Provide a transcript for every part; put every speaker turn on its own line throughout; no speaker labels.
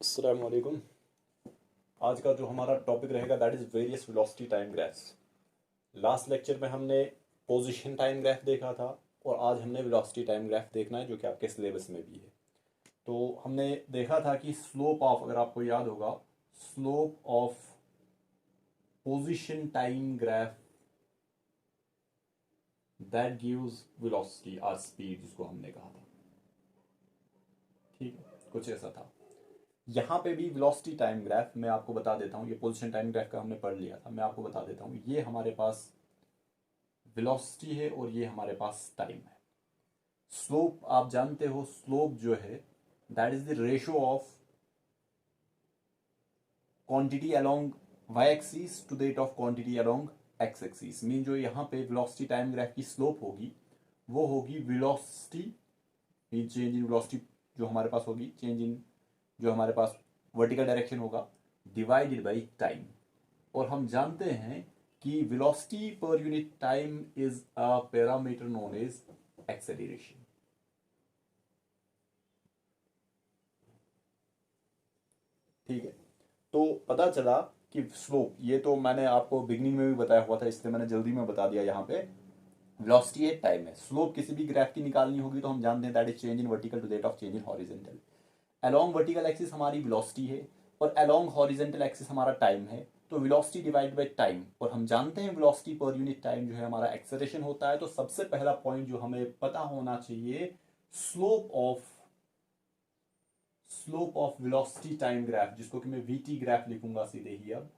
अस्सलाम वालेकुम। आज का जो हमारा टॉपिक रहेगा that is various velocity time graphs. Last lecture में हमने पोजीशन टाइम ग्राफ देखा था और आज हमने वेलोसिटी टाइम ग्राफ देखना है जो कि आपके सिलेबस में भी है। तो हमने देखा था कि स्लोप ऑफ, अगर आपको याद होगा, slope of position time graph that gives velocity और स्पीड, जिसको हमने कहा था। ठीक है, कुछ ऐसा था। यहाँ पे भी वेलोसिटी टाइम ग्राफ मैं आपको बता देता हूँ। ये पोजीशन टाइम ग्राफ का हमने पढ़ लिया था, मैं आपको बता देता हूँ। ये हमारे पास वेलोसिटी है और ये हमारे पास टाइम है। स्लोप आप जानते हो, स्लोप जो है that is the ratio of quantity along y axis to the of quantity along x axis. Mean जो यहाँ पे वेलोसिटी टाइम ग्राफ की स्लोप होगी वो होगी वेलोसिटी, चेंज इन वेलोसिटी जो हमारे पास होगी, चेंज इन जो हमारे पास वर्टिकल डायरेक्शन होगा, डिवाइडेड बाई टाइम। और हम जानते हैं कि velocity per unit time is a parameter known as acceleration. ठीक है, तो पता चला कि स्लोप, ये तो मैंने आपको बिगनिंग में भी बताया हुआ था, इसलिए मैंने जल्दी में बता दिया। यहाँ पे वेलोसिटी है, टाइम है। स्लोप किसी भी ग्राफ की निकालनी होगी तो हम जानते हैं that is change in vertical to that of change in horizontal. Along vertical axis हमारी वेलोसिटी है और अलोंग हॉरिजॉन्टल एक्सिस हमारा टाइम है। तो वेलोसिटी डिवाइड बाय टाइम, और हम जानते हैं वेलोसिटी पर यूनिट टाइम जो है हमारा एक्सेलरेशन होता है। तो सबसे पहला पॉइंट जो हमें पता होना चाहिए, slope of velocity time graph, जिसको कि मैं वीटी ग्राफ लिखूंगा सीधे ही। अब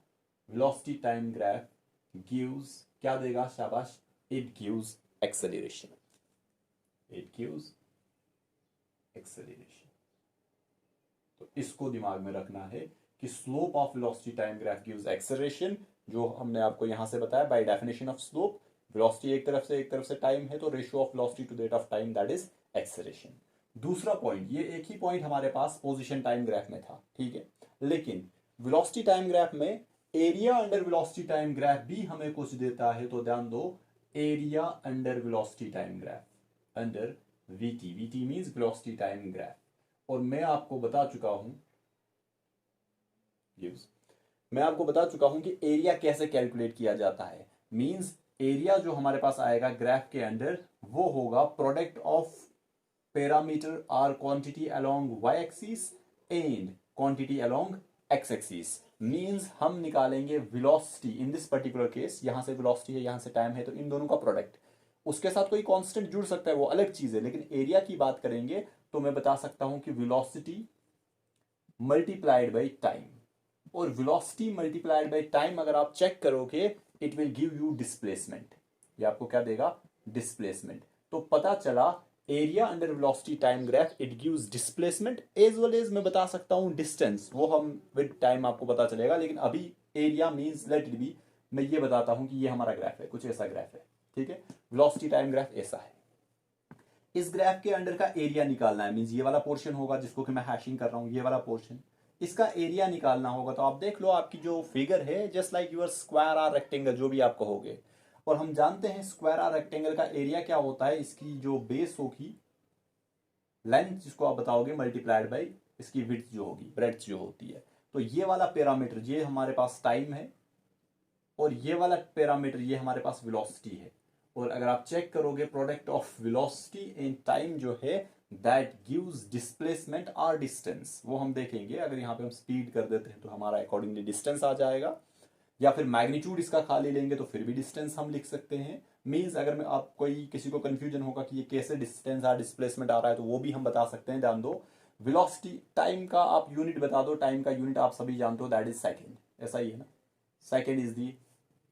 वेलोसिटी टाइम ग्राफ गिव्स क्या देगा, शाबाश, it gives acceleration. It gives acceleration. तो इसको दिमाग में रखना है कि slope of velocity time graph gives acceleration, जो हमने आपको यहां से बताया by definition of slope. Velocity एक तरफ से टाइम है, तो ratio of velocity to that of time that is acceleration. दूसरा पॉइंट, ये एक ही पॉइंट हमारे पास पोजीशन टाइम ग्राफ में था, ठीक है, लेकिन वेलोसिटी टाइम ग्राफ में area under velocity time graph भी हमें कुछ देता है। तो ध्यान दो, area under velocity time graph under VT, VT means velocity time graph. और मैं आपको बता चुका हूं कि एरिया कैसे कैलकुलेट किया जाता है। मींस एरिया जो हमारे पास आएगा ग्राफ के अंदर वो होगा product of parameter or quantity along y axis and quantity along x axis. Means हम निकालेंगे velocity, in this particular case यहां से वेलोसिटी है, यहां से टाइम है, तो इन दोनों का प्रोडक्ट। उसके साथ कोई कांस्टेंट जुड़ सकता है, वो अलग चीज है, लेकिन एरिया की बात करेंगे तो मैं बता सकता हूं कि वेलोसिटी मल्टीप्लाइड बाई टाइम। और वेलोसिटी मल्टीप्लाइड बाई टाइम अगर आप चेक करोगे it will give you displacement. ये आपको क्या देगा, डिस्प्लेसमेंट। तो पता चला area under velocity time graph it gives displacement as well as मैं बता सकता हूं डिस्टेंस, वो हम विद टाइम आपको पता चलेगा। लेकिन अभी area means late it B, मैं ये बताता हूं कि ये हमारा ग्राफ है, कुछ ऐसा ग्राफ है, ठीक है। वेलोसिटी टाइम ग्राफ ऐसा है। इस ग्राफ के अंडर का एरिया निकालना है, मींस ये वाला पोर्शन होगा जिसको कि मैं हैशिंग कर रहा हूं, ये वाला पोर्शन, इसका एरिया निकालना होगा। तो आप देख लो आपकी जो फिगर है, just like your square or rectangle, जो भी आप कहोगे। और हम जानते हैं स्क्वायर आर रेक्टेंगल का एरिया क्या होता है, इसकी जो बेस होगी, लेंथ जिसको आप बताओगे, मल्टीप्लाइड बाई इसकी विड्थ जो होगी, ब्रेड्थ जो होती है। तो ये वाला पैरामीटर ये हमारे पास टाइम है और ये वाला पैरामीटर ये हमारे पास वेलोसिटी है। और अगर आप चेक करोगे product of velocity and time जो है that gives displacement or distance, वो हम देखेंगे। अगर यहाँ पे हम स्पीड कर देते हैं तो हमारा अकॉर्डिंगली डिस्टेंस आ जाएगा, या फिर मैग्नीट्यूड इसका खाली लेंगे तो फिर भी डिस्टेंस हम लिख सकते हैं। मींस अगर मैं आप कोई किसी को कंफ्यूजन होगा कि ये कैसे डिस्टेंस आ डिस्प्लेसमेंट आ रहा है तो वो भी हम बता सकते हैं। ध्यान दो, वेलोसिटी टाइम का आप यूनिट बता दो, टाइम का यूनिट आप सभी जानते हो दैट इज सेकेंड, ऐसा ही है ना, सेकेंड इज दी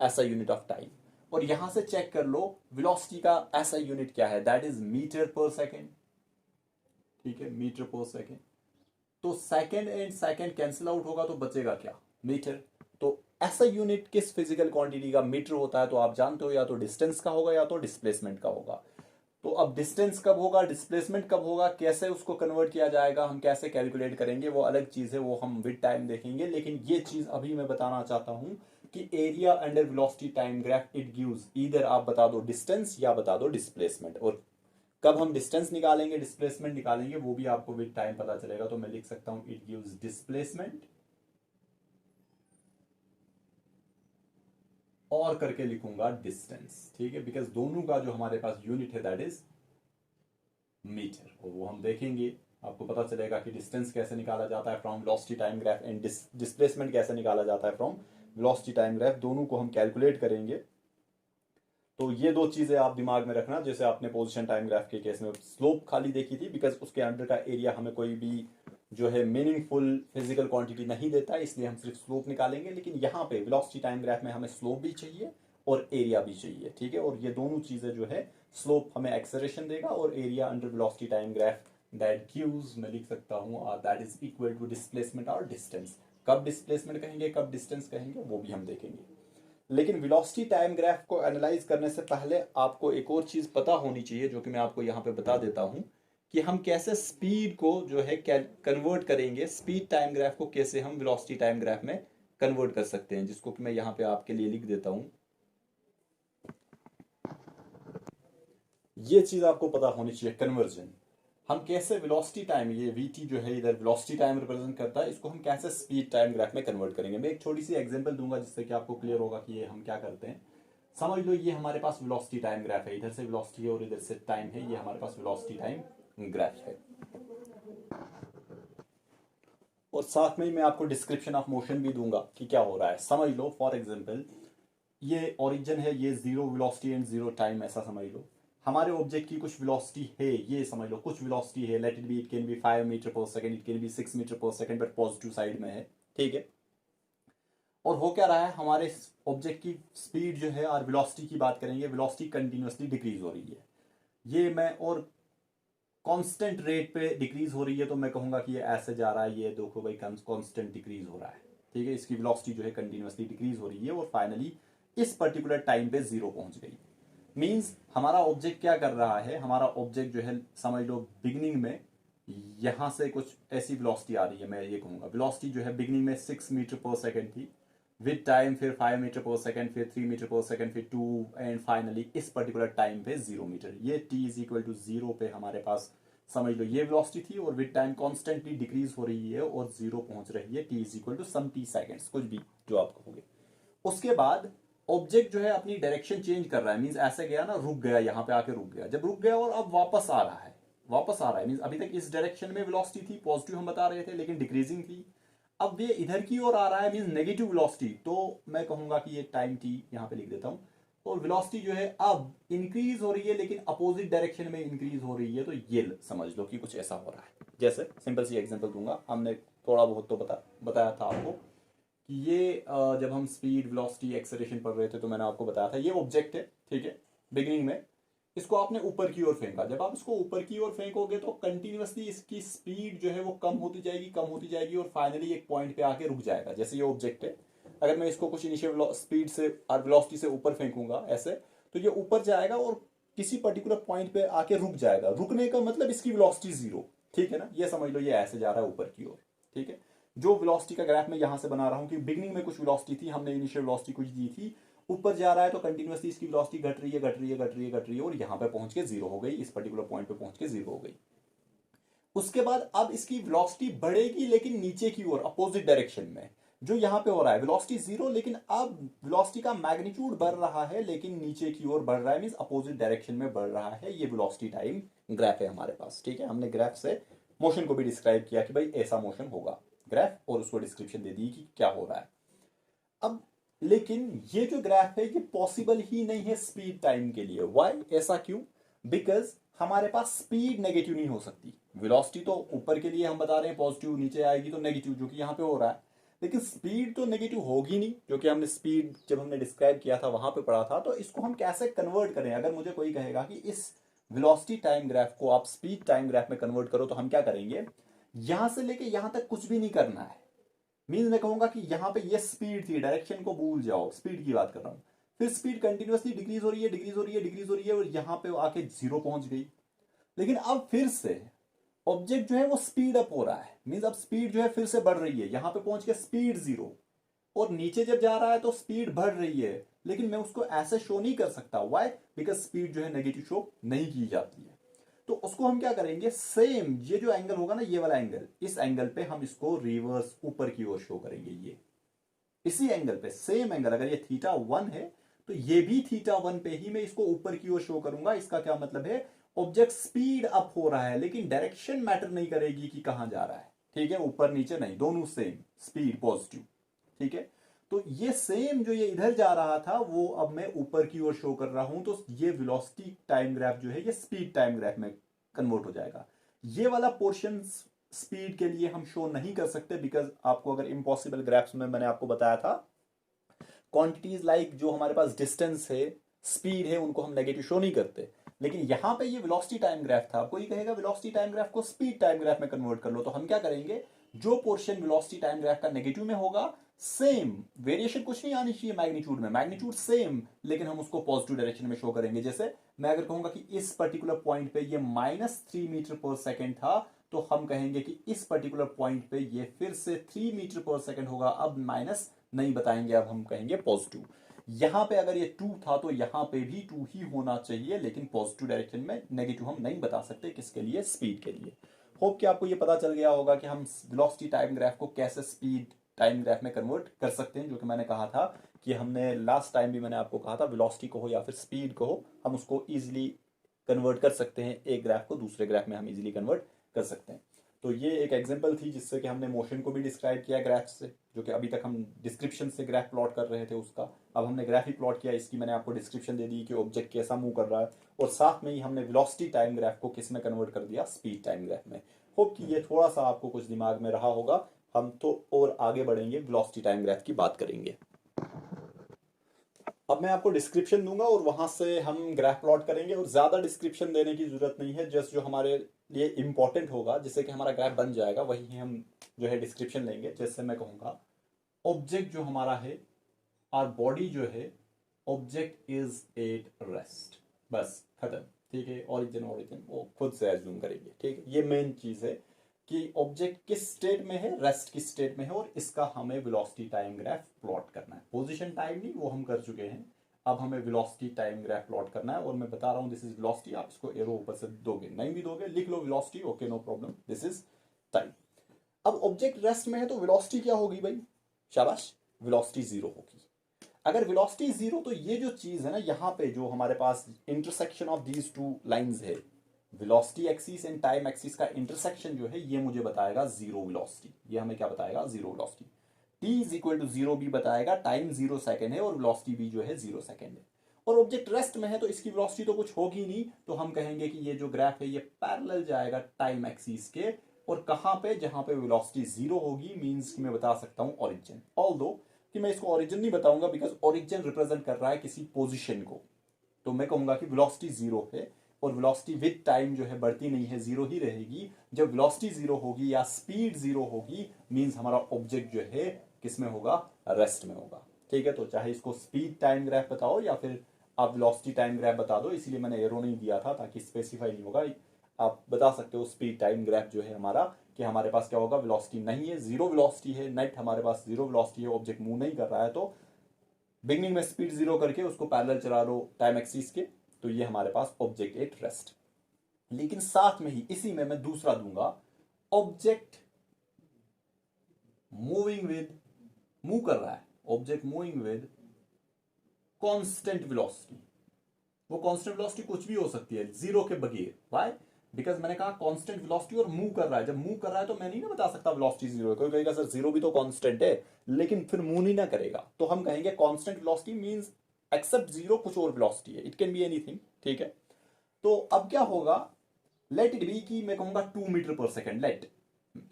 ऐसा यूनिट ऑफ टाइम। और यहां से चेक कर लो वेलोसिटी का ऐसा यूनिट क्या है, that is metre per second, ठीक है, मीटर पर सेकेंड। तो second and second cancel out होगा तो बचेगा क्या, मीटर। तो ऐसा यूनिट किस फिजिकल क्वांटिटी का मीटर होता है, तो आप जानते हो या तो डिस्टेंस का होगा या तो डिस्प्लेसमेंट का होगा। तो अब डिस्टेंस कब होगा, डिस्प्लेसमेंट कब होगा, कैसे उसको कन्वर्ट किया जाएगा, हम कैसे कैलकुलेट करेंगे, वो अलग चीज है, वो हम विद टाइम देखेंगे। लेकिन ये चीज अभी मैं बताना चाहता हूं कि area under velocity time graph it gives either, आप बता दो डिस्टेंस या बता दो डिस्प्लेसमेंट। और कब हम डिस्टेंस निकालेंगे, डिस्प्लेसमेंट निकालेंगे, वो भी आपको विद टाइम पता चलेगा। तो मैं लिख सकता हूं इट गिव्स डिस्प्लेसमेंट और करके लिखूंगा डिस्टेंस, ठीक है, बिकॉज दोनों का जो हमारे पास यूनिट है दैट इज मीटर, और वो हम देखेंगे। आपको पता चलेगा कि डिस्टेंस कैसे निकाला जाता है from velocity time graph and displacement कैसे निकाला जाता है फ्रॉम वेलोसिटी टाइम ग्राफ, दोनों को हम कैलकुलेट करेंगे। तो ये दो चीजें आप दिमाग में रखना। जैसे आपने पोजीशन टाइम ग्राफ के केस में स्लोप खाली देखी थी, बिकॉज उसके अंडर का एरिया हमें कोई भी जो है मीनिंगफुल फिजिकल क्वांटिटी नहीं देता है, इसलिए हम सिर्फ स्लोप निकालेंगे। लेकिन यहाँ पे वेलोसिटी टाइम ग्राफ में हमें स्लोप भी चाहिए और एरिया भी चाहिए, ठीक है, और ये दोनों चीजें जो है, स्लोप हमें एक्सेलरेशन देगा और area under velocity time graph that gives, मैं लिख सकता हूँ that is equal to displacement और डिस्टेंस। कब डिस्प्लेसमेंट कहेंगे, कब डिस्टेंस कहेंगे, वो भी हम देखेंगे। लेकिन वेलोसिटी टाइम ग्राफ को एनालाइज करने से पहले आपको एक और चीज पता होनी चाहिए, जो कि मैं आपको यहाँ पे बता देता हूँ, कि हम कैसे स्पीड को जो है कन्वर्ट करेंगे, स्पीड टाइम ग्राफ को कैसे हम वेलोसिटी टाइम ग्राफ में कन्वर्ट कर सकते हैं, जिसको कि मैं यहाँ पे आपके लिए लिख देता हूँ। ये चीज आपको पता होनी चाहिए, कन्वर्जन। हम कैसे वेलोसिटी टाइम, ये वीटी जो है इधर वेलोसिटी टाइम रिप्रेजेंट करता है, इसको हम कैसे स्पीड टाइम ग्राफ में कन्वर्ट करेंगे। मैं एक छोटी सी एग्जांपल दूंगा जिससे कि आपको क्लियर होगा कि ये हम क्या करते हैं। समझ लो ये हमारे पास वेलोसिटी टाइम ग्राफ है, इधर से वेलोसिटी है और इधर से टाइम है, ये हमारे पास वेलोसिटी टाइम ग्राफ है। और साथ में ही मैं आपको डिस्क्रिप्शन ऑफ मोशन भी दूंगा कि क्या हो रहा है। समझ लो फॉर एग्जांपल ये ओरिजिन है, ये zero velocity and zero time, ऐसा समझ लो। हमारे ऑब्जेक्ट की कुछ वेलोसिटी है, ये समझ लो कुछ वेलोसिटी है, let it be, it can be 5 metre per second, it can be 6 metre per second, but positive side में है, ठीक है। और हो क्या रहा है, हमारे ऑब्जेक्ट की स्पीड जो है, और वेलोसिटी की बात करेंगे, वेलोसिटी कंटिन्यूसली डिक्रीज हो रही है। ये मैं और कांस्टेंट रेट पे डिक्रीज हो रही है, तो मैं कहूंगा कि ये ऐसे जा रहा है, ये देखो भाई कांस्टेंट डिक्रीज हो रहा है, ठीक है। इसकी वेलोसिटी जो है कंटिन्यूसली डिक्रीज हो रही है और फाइनली इस पर्टिकुलर टाइम पे जीरो पहुंच गई। मींस हमारा ऑब्जेक्ट क्या कर रहा है, हमारा ऑब्जेक्ट जो है समझ लो बिगनिंग में यहां से कुछ ऐसी वेलोसिटी आ रही है, मैं ये कहूंगा वेलोसिटी जो है बिगनिंग में 6 मीटर पर सेकंड थी, विद टाइम फिर 5 मीटर पर सेकंड, फिर 3 मीटर पर सेकंड, फिर 2, एंड फाइनली इस पर्टिकुलर टाइम पे 0 मीटर। ये t इज इक्वल टू 0 पे हमारे पास समझ लो ये वेलोसिटी थी, और विद टाइम कॉन्स्टेंटली डिक्रीज हो रही है और 0 पहुंच रही है, t is equal to some t seconds, कुछ भी जो आप कहोगे। उसके बाद ऑब्जेक्ट जो है अपनी डायरेक्शन चेंज कर रहा है, मींस ऐसे गया ना, रुक गया, यहाँ पे आके रुक गया, जब रुक गया और अब वापस आ रहा है, वापस आ रहा है मींस अभी तक इस डायरेक्शन में वेलोसिटी थी, पॉजिटिव हम बता रहे थे, लेकिन डिक्रीजिंग थी, अब ये इधर की ओर आ रहा है मींस नेगेटिव वेलोसिटी, तो मैं कहूंगा कि ये टाइम टी यहाँ पे लिख देता हूं। और वेलोसिटी जो है अब इंक्रीज हो रही है, लेकिन अपोजिट डायरेक्शन में इंक्रीज हो रही है, तो ये समझ लो कि कुछ ऐसा हो रहा है। जैसे सिंपल सी एग्जांपल दूंगा, हमने थोड़ा बहुत तो बताया था आपको कि ये जब हम स्पीड वेलोसिटी एक्सेलरेशन पढ़ रहे थे, तो मैंने आपको बताया था ये ऑब्जेक्ट है, ठीक है, बिगिनिंग में इसको आपने ऊपर की ओर फेंका, जब आप इसको ऊपर की ओर फेंकोगे तो कंटिन्यूअसली इसकी स्पीड जो है वो कम होती जाएगी, कम होती जाएगी, और फाइनली एक पॉइंट पे आके रुक जाएगा। जैसे ये ऑब्जेक्ट है, अगर मैं इसको कुछ इनिशियल स्पीड से और वेलोसिटी से ऊपर फेंकूंगा ऐसे, तो ये ऊपर जाएगा और किसी पर्टिकुलर पॉइंट पे आके रुक जाएगा। रुकने का मतलब इसकी वेलोसिटी जीरो, ठीक है ना, ये समझ लो ये ऐसे जा रहा है ऊपर की ओर, ठीक है। जो वेलोसिटी का ग्राफ मैं यहां से बना रहा हूं कि बिगनिंग में कुछ वेलोसिटी थी, हमने इनिशियल वेलोसिटी कुछ दी थी, ऊपर जा रहा है तो कंटिन्यूअसली इसकी वेलोसिटी घट रही है, घट रही है, घट रही है, घट रही है, और यहां पे पहुंच के जीरो हो गई, इस पर्टिकुलर पॉइंट पे पहुंच के जीरो हो गई। उसके बाद अब इसकी वेलोसिटी बढ़ेगी, लेकिन नीचे की ओर अपोजिट डायरेक्शन में, जो यहां पे हो रहा है वेलोसिटी जीरो, लेकिन अब वेलोसिटी का मैग्नीट्यूड बढ़ रहा है, लेकिन नीचे की ओर बढ़ रहा है, मींस अपोजिट डायरेक्शन में बढ़ रहा है। ये वेलोसिटी टाइम ग्राफ है हमारे पास, ठीक है। हमने ग्राफ से मोशन को भी डिस्क्राइब किया कि भाई ऐसा मोशन होगा ग्राफ, और उसको डिस्क्रिप्शन दे दी कि क्या हो रहा है। अब लेकिन ये जो ग्राफ है ये पॉसिबल ही नहीं है स्पीड टाइम के लिए। व्हाई, ऐसा क्यों? बिकॉज हमारे पास स्पीड नेगेटिव नहीं हो सकती। वेलोसिटी तो ऊपर के लिए हम बता रहे हैं पॉजिटिव, नीचे आएगी तो नेगेटिव, जो कि यहां पे हो रहा है, लेकिन स्पीड तो नेगेटिव होगी नहीं, जो कि हमने स्पीड जब हमने डिस्क्राइब किया था वहां पे पढ़ा था। तो इसको हम कैसे कन्वर्ट करें? अगर मुझे कोई कहेगा कि इस वेलोसिटी टाइम ग्राफ को आप स्पीड टाइम ग्राफ में कन्वर्ट करो, तो हम क्या करेंगे? यहां से लेके यहां तक कुछ भी नहीं करना है। मीन मैं कहूंगा कि यहां पे ये स्पीड थी, डायरेक्शन को भूल जाओ, स्पीड की बात कर रहा हूं। फिर स्पीड कंटिन्यूअसली डिक्रीज हो रही है, डिक्रीज हो रही है, डिक्रीज हो रही है, और यहां पे आके जीरो पहुंच गई। लेकिन अब फिर से ऑब्जेक्ट जो है वो स्पीड अप हो रहा है, मीन अब स्पीड जो है फिर से बढ़ रही है, यहां पे पहुंच के स्पीड जीरो, और नीचे जब जा रहा है तो स्पीड बढ़ रही है, लेकिन मैं उसको ऐसे शो नहीं कर सकता। व्हाई? बिकॉज स्पीड जो है नेगेटिव शो नहीं की जाती है। तो उसको हम क्या करेंगे, सेम ये जो एंगल होगा ना, ये वाला एंगल, इस एंगल पे हम इसको रिवर्स ऊपर की ओर शो करेंगे। ये इसी एंगल पे सेम एंगल, अगर ये θ1 है तो ये भी θ1 पे ही मैं इसको ऊपर की ओर शो करूंगा। इसका क्या मतलब है, ऑब्जेक्ट स्पीड अप हो रहा है लेकिन डायरेक्शन मैटर नहीं करेगी कि कहां जा रहा है, ठीक है, ऊपर नीचे नहीं, दोनों सेम स्पीड पॉजिटिव, ठीक है। तो ये सेम जो ये इधर जा रहा था वो अब मैं ऊपर की ओर शो कर रहा हूं, तो ये वेलोसिटी टाइम ग्राफ जो है ये स्पीड टाइम ग्राफ में कन्वर्ट हो जाएगा। ये वाला पोर्शन स्पीड के लिए हम शो नहीं कर सकते, बिकॉज आपको अगर इम्पॉसिबल ग्राफ्स में मैंने आपको बताया था क्वांटिटीज लाइक जो हमारे पास डिस्टेंस है, स्पीड है, उनको हम नेगेटिव शो नहीं करते। लेकिन यहां पे ये वेलोसिटी टाइम ग्राफ था, कोई कहेगा वेलोसिटी टाइम ग्राफ को स्पीड टाइम ग्राफ में कन्वर्ट कर लो, तो हम क्या करेंगे, जो पोर्शन वेलोसिटी टाइम ग्राफ का नेगेटिव में होगा, सेम वेरिएशन कुछ नहीं आनी चाहिए मैग्नीट्यूड में, मैग्नीट्यूड सेम, लेकिन हम उसको पॉजिटिव डायरेक्शन में शो करेंगे। जैसे मैं अगर कहूंगा कि इस पर्टिकुलर पॉइंट पे ये -3 मीटर पर सेकेंड था, तो हम कहेंगे कि इस पर्टिकुलर पॉइंट पे ये फिर से 3 मीटर पर सेकेंड होगा। अब माइनस नहीं बताएंगे, अब हम कहेंगे पॉजिटिव। यहां पे अगर ये 2 था तो यहां पे भी 2 ही होना चाहिए, लेकिन पॉजिटिव डायरेक्शन में, नेगेटिव हम नहीं बता सकते। किसके लिए, स्पीड के लिए। होप कि आपको ये पता चल गया होगा कि हम वेलोसिटी टाइम ग्राफ को कैसे स्पीड टाइम ग्राफ में कन्वर्ट कर सकते हैं। जो कि मैंने कहा था कि हमने लास्ट टाइम भी मैंने आपको कहा था, वेलोसिटी को हो या फिर स्पीड को हो, हम उसको इजीली कन्वर्ट कर सकते हैं, एक ग्राफ को दूसरे ग्राफ में हम इजीली कन्वर्ट कर सकते हैं। तो ये एक एग्जांपल थी जिससे कि हमने मोशन को भी डिस्क्राइब किया ग्राफ से, जो कि अभी तक हम डिस्क्रिप्शन से ग्राफ प्लॉट कर रहे थे उसका, अब हमने ग्राफ ही प्लॉट किया, इसकी मैंने आपको डिस्क्रिप्शन दे दी कि ऑब्जेक्ट कैसा मूव कर रहा है, और साथ में ही हमने वेलोसिटी टाइम ग्राफ को किस में कन्वर्ट कर दिया, स्पीड टाइम ग्राफ में। होप कि ये थोड़ा सा आपको कुछ दिमाग में रहा होगा। हम तो और आगे बढ़ेंगे, वेलोसिटी टाइम ग्राफ की बात करेंगे। अब मैं आपको डिस्क्रिप्शन दूंगा और वहां से हम ग्राफ प्लॉट करेंगे, और ज्यादा डिस्क्रिप्शन देने की जरूरत नहीं है, जस्ट जो हमारे लिए इंपॉर्टेंट होगा जिससे कि हमारा ग्राफ बन जाएगा वही हम जो है डिस्क्रिप्शन लेंगे। जैसे मैं कहूंगा ऑब्जेक्ट जो हमारा है, आर बॉडी जो है, ऑब्जेक्ट इज एट रेस्ट, बस खत्म, ठीक है। ओरिजिन ओरिजिन वो खुद से एज्यूम करेंगे, ठीक है। ये मेन चीज है कि ऑब्जेक्ट किस स्टेट में है, रेस्ट की स्टेट में है, और इसका हमें वेलोसिटी टाइम ग्राफ प्लॉट करना है। पोजीशन टाइम नहीं, वो हम कर चुके हैं, अब हमें वेलोसिटी टाइम ग्राफ प्लॉट करना है। और मैं बता रहा हूं दिस इज वेलोसिटी, आप इसको एरो ऊपर से दोगे, नहीं भी दोगे लिख लो velocity, okay no problem, this is time. अब ऑब्जेक्ट रेस्ट में है तो वेलोसिटी क्या होगी भाई, शाबाश, वेलोसिटी 0 होगी। अगर वेलोसिटी 0, तो ये जो चीज है ना, यहां पे जो हमारे पास intersection of these two lines है, velocity axis and time axis का इंटरसेक्शन जो है, ये मुझे बताएगा 0 वेलोसिटी। ये हमें क्या बताएगा, 0 velocity. T is equal to 0 भी बताएगा, टाइम 0 सेकेंड है और वेलोसिटी भी जो है 0 सेकेंड है। और ऑब्जेक्ट रेस्ट में है तो इसकी वेलोसिटी तो कुछ होगी नहीं, तो हम कहेंगे कि ये जो ग्राफ है ये पैरेलल जाएगा टाइम एक्सिस के, और कहां पे, जहां पे वेलोसिटी 0 होगी, मींस कि मैं बता सकता हूं ओरिजिन। ऑल्दो कि मैं इसको ओरिजिन नहीं बताऊंगा, बिकॉज ओरिजिन रिप्रेजेंट कर रहा है किसी पोजीशन को, तो मैं कहूंगा कि वेलोसिटी 0 है, और वेलोसिटी विद टाइम जो है बढ़ती नहीं है, 0 ही रहेगी। जब वेलोसिटी 0 होगी या स्पीड 0 होगी, मींस हमारा ऑब्जेक्ट जो है किस में होगा, रेस्ट में होगा, ठीक है। तो चाहे इसको स्पीड टाइम ग्राफ बताओ या फिर आप वेलोसिटी टाइम ग्राफ बता दो, इसीलिए मैंने एरो नहीं दिया था ताकि स्पेसिफाई नहीं होगा। आप बता सकते हो स्पीड टाइम ग्राफ जो है हमारा, कि हमारे पास क्या होगा, वेलोसिटी नहीं है, 0 वेलोसिटी है, नेट हमारे पास 0 वेलोसिटी है, ऑब्जेक्ट मूव नहीं कर रहा है, तो बिगनिंग में स्पीड 0 करके उसको पैरेलल चला लो टाइम एक्सिस के, तो ये हमारे पास ऑब्जेक्ट एट रेस्ट। लेकिन साथ में ही इसी में मैं दूसरा दूंगा, ऑब्जेक्ट मूव कर रहा है, object moving with constant velocity. वो कांस्टेंट वेलोसिटी कुछ भी हो सकती है 0 के बगैर। व्हाई, बिकॉज मैंने कहा कांस्टेंट वेलोसिटी और मूव कर रहा है। जब मूव कर रहा है तो मैं नहीं ना बता सकता वेलोसिटी 0 है, कोई कहेगा सर 0 भी तो कांस्टेंट है, लेकिन फिर मूव नहीं ना करेगा, तो हम कहेंगे कांस्टेंट वेलोसिटी मींस एक्सेप्ट 0 कुछ और वेलोसिटी है, इट कैन बी एनीथिंग, ठीक है। तो अब क्या होगा, लेट इट बी कि मैं कहूंगा 2 मीटर पर सेकेंड, लेट,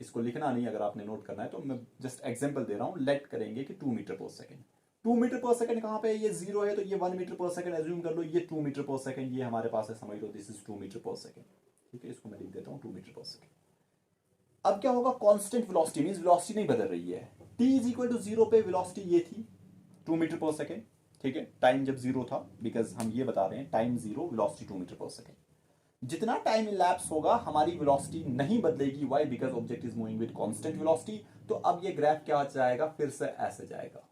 इसको लिखना नहीं, अगर आपने नोट करना है तो मैं जस्ट एग्जांपल दे रहा हूं, लेट करेंगे कि 2 metre per second. 2 metre per second कहां पे है, ये 0 है, तो ये 1 मीटर पर सेकेंड एज्यूम कर लो, ये 2 मीटर पर सेकेंड ये हमारे पास है, समझ लो this is 2 metre per second, ठीक है। इसको मैं लिख देता हूं 2 मीटर पर सेकेंड। अब क्या होगा, कांस्टेंट वेलोसिटी मींस वेलोसिटी नहीं बदल रही है, t इज इक्वल टू 0 पे वेलोसिटी ये थी 2 मीटर पर सेकेंड, ठीक है। टाइम जब 0 था, बिकॉज हम ये बता रहे हैं time 0 velocity 2 metre per second. जितना टाइम इलैप्स होगा हमारी वेलोसिटी नहीं बदलेगी, why, because object is moving with constant velocity. तो अब ये ग्राफ क्या जाएगा, फिर से ऐसे जाएगा,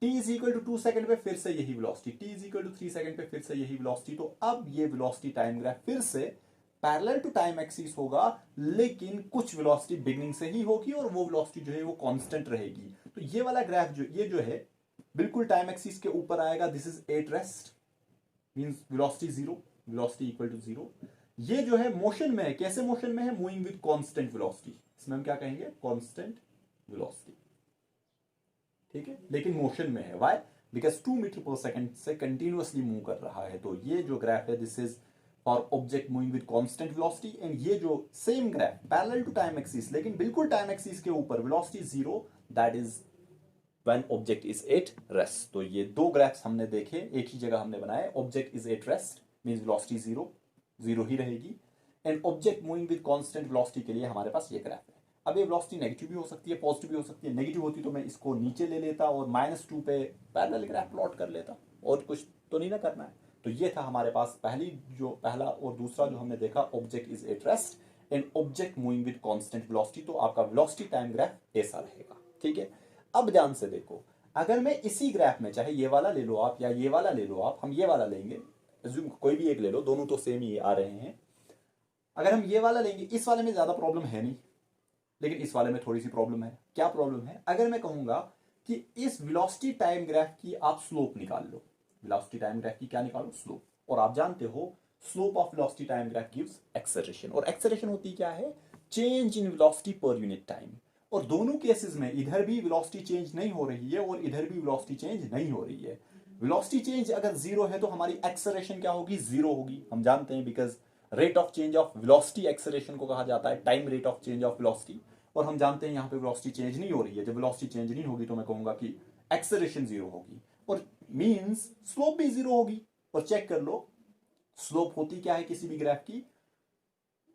t is equal to 2 second पे फिर से यही velocity, t is equal to 3 second पे फिर से यही वेलोसिटी। तो अब ये वेलोसिटी टाइम ग्राफ फिर से पैरेलल टू टाइम एक्सिस होगा, लेकिन कुछ वेलोसिटी बिगनिंग से ही होगी और वो वेलोसिटी जो है वो कांस्टेंट रहेगी। तो ये वाला ग्राफ जो ये जो है बिल्कुल टाइम एक्सिस के ऊपर आएगा, this is at rest, means velocity zero, velocity equal to zero. ये जो है मोशन में है, कैसे मोशन में है, मूविंग विद कांस्टेंट वेलोसिटी, इसमें हम क्या कहेंगे, कांस्टेंट वेलोसिटी, ठीक है, लेकिन मोशन में है। Why, because 2 metre per second से कंटिन्यूअसली मूव कर रहा है। तो ये जो ग्राफ है this is for object moving with constant velocity, and ये जो same graph parallel to time axis लेकिन बिल्कुल टाइम एक्सिस के ऊपर, velocity zero, that is when object is at rest. तो ये दो ग्राफ्स हमने देखे, एक ही जगह हमने बनाए, object is at rest means velocity zero, zero ही रहेगी, and object moving with constant velocity के लिए हमारे पास ये ग्राफ है। अब ये वेलोसिटी नेगेटिव भी हो सकती है, पॉजिटिव भी हो सकती है। नेगेटिव होती तो मैं इसको नीचे ले लेता और -2 पे पैरेलल ग्राफ प्लॉट कर लेता, और कुछ तो नहीं ना करना है। तो ये था हमारे पास पहला और दूसरा जो हमने देखा, object is at rest and object moving with constant velocity. तो आपका वेलोसिटी टाइम ग्राफ ऐसा रहेगा, ठीक है। अब ध्यान से देखो, अगर मैं इसी ग्राफ में, चाहे ये वाला ले लो आप या ये वाला ले लो आप, हम ये वाला लेंगे, कोई भी एक ले लो, दोनों तो सेम ही आ रहे हैं। अगर हम ये वाला लेंगे, इस वाले में ज्यादा प्रॉब्लम है नहीं, लेकिन इस वाले में थोड़ी सी प्रॉब्लम है। क्या प्रॉब्लम है, अगर मैं कहूंगा कि इस वेलोसिटी टाइम ग्राफ की आप स्लोप निकाल लो, वेलोसिटी टाइम ग्राफ की क्या निकालो, स्लोप। और आप जानते हो slope of velocity time graph gives acceleration, और एक्सेलरेशन होती क्या है, change in velocity per unit time. और दोनों केसेस में इधर भी वेलोसिटी चेंज नहीं हो रही है और इधर भी वेलोसिटी चेंज नहीं हो रही है। वेलोसिटी चेंज अगर जीरो है तो हमारी एक्सेलरेशन क्या होगी, जीरो होगी, हम जानते हैं, because rate of change of velocity acceleration को कहा जाता है time rate of change of velocity. और हम जानते हैं यहाँ पे वेलोसिटी चेंज नहीं हो रही है, जब वेलोसिटी चेंज नहीं होगी तो मैं कहूंगा कि एक्सेलरेशन जीरो होगी, और मींस स्लोप भी जीरो होगी। और चेक कर लो स्लोप होती क्या है किसी भी ग्राफ की,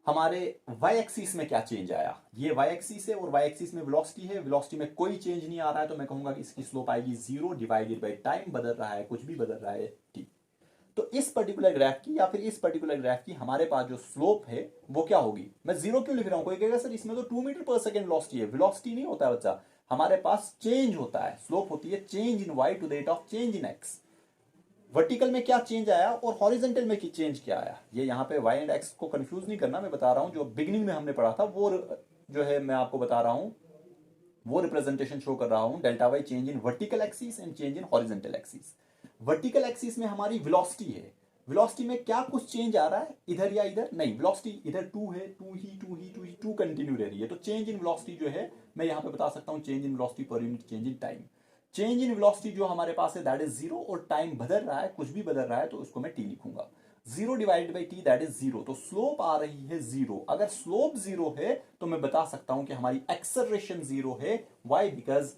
हमारे वाई एक्सिस में क्या चेंज आया, ये वाई एक्सिस है और वाई एक्सिस में वेलोसिटी है, वेलोसिटी में कोई चेंज नहीं आ रहा है, तो मैं कहूंगा कि इसकी स्लोप आएगी जीरो डिवाइडेड बाय टाइम, बदल रहा है, कुछ भी बदल रहा है, टी। तो इस पर्टिकुलर ग्राफ की या फिर इस पर्टिकुलर ग्राफ की हमारे पास जो स्लोप है वो क्या होगी, मैं जीरो क्यों लिख रहा हूं, कोई कहेगा सर इसमें तो 2 मीटर पर सेकंड वेलोसिटी है। वेलोसिटी नहीं होता है बच्चा, हमारे पास चेंज होता है, स्लोप होती है change in y to the rate of change in x. Vertical में क्या चेंज आया और हॉरिजेंटल में चेंज क्या आया, ये यहाँ पे y एंड x को कंफ्यूज नहीं करना, मैं बता रहा हूं जो बिगनिंग में हमने पढ़ा था वो जो है मैं आपको बता रहा हूं, वो रिप्रेजेंटेशन शो कर रहा हूं, delta y change in vertical axis and change in horizontal axis. Vertical axis में हमारी वेलोसिटी है, वेलोसिटी में क्या कुछ चेंज आ रहा है इधर या इधर, नहीं, वेलोसिटी इधर 2 है, 2 कंटिन्यू रह रही है। तो चेंज इन वेलोसिटी जो है मैं यहाँ पे बता सकता हूँ, change in velocity per unit change in time. Change in velocity जो हमारे पास है दैट इज जीरो, और टाइम बदल रहा है, कुछ भी बदल रहा है तो उसको मैं टी लिखूंगा, zero divided by T that is zero. तो स्लोप आ रही है जीरो, अगर स्लोप जीरो है तो मैं बता सकता हूं कि हमारी एक्सेलरेशन जीरो है। Why, because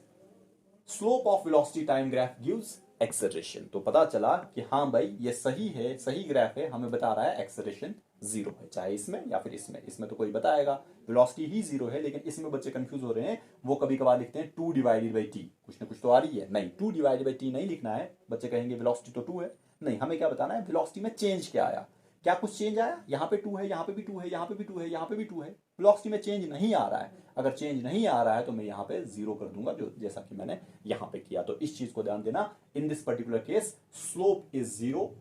slope of velocity time graph gives acceleration. तो पता चला कि हाँ भाई ये सही है, सही ग्राफ है, हमें बता रहा है एक्सेलरेशन जीरो है, चाहे इसमें या फिर इसमें। इसमें तो कोई बताएगा वेलोसिटी ही जीरो है, लेकिन इसमें बच्चे कंफ्यूज हो रहे हैं, वो कभी कभार लिखते हैं 2 डिवाइडेड बाई टी, कुछ ना कुछ तो आ रही है, नहीं 2 डिवाइडेड बाई टी नहीं लिखना है। बच्चे कहेंगे वेलोसिटी तो 2 है, नहीं, हमें क्या बताना है, वेलोसिटी में चेंज क्या आया, क्या कुछ चेंज आया, यहाँ पे 2 है, यहाँ पे भी 2 है, यहाँ पे भी 2 है, यहाँ पे भी 2 है, वेलोसिटी में चेंज नहीं आ रहा है। अगर चेंज नहीं आ रहा है तो मैं यहाँ पे जीरो कर दूंगा, जो जैसा कि मैंने यहाँ पे किया। तो इस चीज को ध्यान देना, in this particular case slope is zero,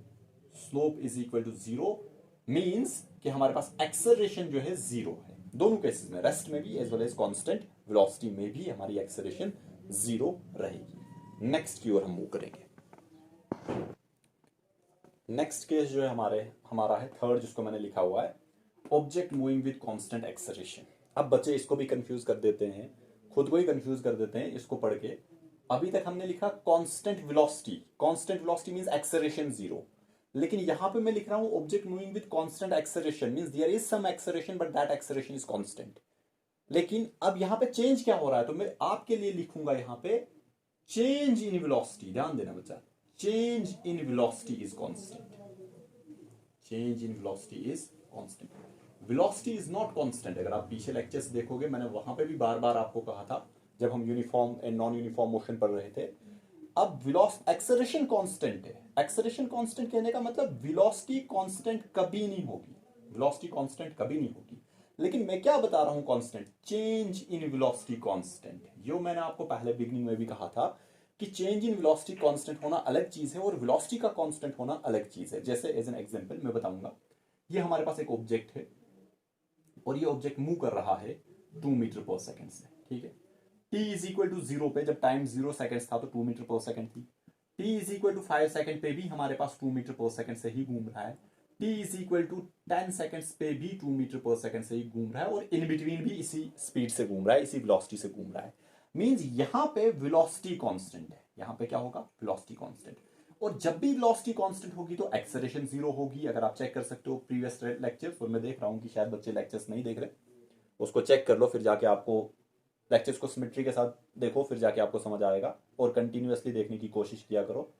slope is equal to zero means कि हमारे पास एक्सेलरेशन जो है जीरो है, दोनों केसेस में, रेस्ट में भी as well as constant velocity में भी हमारी एक्सेलरेशन जीरो रहेगी। नेक्स्ट की ओर हम मूव करेंगे। नेक्स्ट केस जो है हमारा है थर्ड, जिसको मैंने लिखा हुआ है object moving with constant acceleration. अब बच्चे इसको भी कंफ्यूज कर देते हैं, खुद को ही कंफ्यूज कर देते हैं इसको पढ़ के। अभी तक हमने लिखा constant velocity, constant velocity means acceleration zero, लेकिन यहां पे मैं लिख रहा हूं object moving with constant acceleration means there is some acceleration but that acceleration is constant. लेकिन अब यहां पे चेंज क्या हो रहा है, तो मैं आपके लिए लिखूंगा यहां पे चेंज इन वेलोसिटी। ध्यान देना बच्चा, change in velocity is constant, change in velocity is constant, velocity is not constant. अगर आप पीछे लेक्चर्स देखोगे, मैंने वहां पे भी बार बार आपको कहा था जब हम uniform and non uniform motion पढ़ रहे थे। अब एक्सेलरेशन कांस्टेंट है, एक्सेलरेशन कांस्टेंट कहने का मतलब वेलोसिटी कांस्टेंट कभी नहीं होगी, वेलोसिटी कांस्टेंट कभी नहीं होगी। लेकिन मैं क्या बता रहा हूं constant, change in velocity constant. जो मैंने आपको पहले बिगनिंग में भी कहा था कि चेंज इन वेलोसिटी कांस्टेंट होना अलग चीज है और वेलोसिटी का कांस्टेंट होना अलग चीज है। जैसे एज एन एग्जांपल मैं बताऊंगा ये हमारे पास एक ऑब्जेक्ट है और ये ऑब्जेक्ट मूव कर रहा है 2 मीटर पर सेकेंड से, ठीक है। t इज इक्वल टू 0 पे जब टाइम 0 सेकेंड था तो 2 मीटर पर सेकेंड थी। t is equal to 5 second पे भी हमारे पास 2 मीटर पर सेकेंड से ही घूम रहा है। t is equal to 10 seconds पे भी 2 मीटर पर सेकेंड से ही घूम रहा है और इन बिटवीन भी इसी स्पीड से घूम रहा है, इसी वेलोसिटी से घूम रहा है। मींस यहां पे वेलोसिटी कांस्टेंट है, यहां पे क्या होगा, वेलोसिटी कांस्टेंट। और जब भी वेलोसिटी कांस्टेंट होगी तो एक्सेलरेशन 0 होगी। अगर आप चेक कर सकते हो प्रीवियस लेक्चर्स, और मैं देख रहा हूं कि शायद बच्चे लेक्चर्स नहीं देख रहे, उसको चेक कर लो, फिर जाके आपको लेक्चर्स को सिमेट्री के साथ देखो, फिर जाके आपको समझ आएगा। और कंटिन्यूअसली देखने की कोशिश किया करो।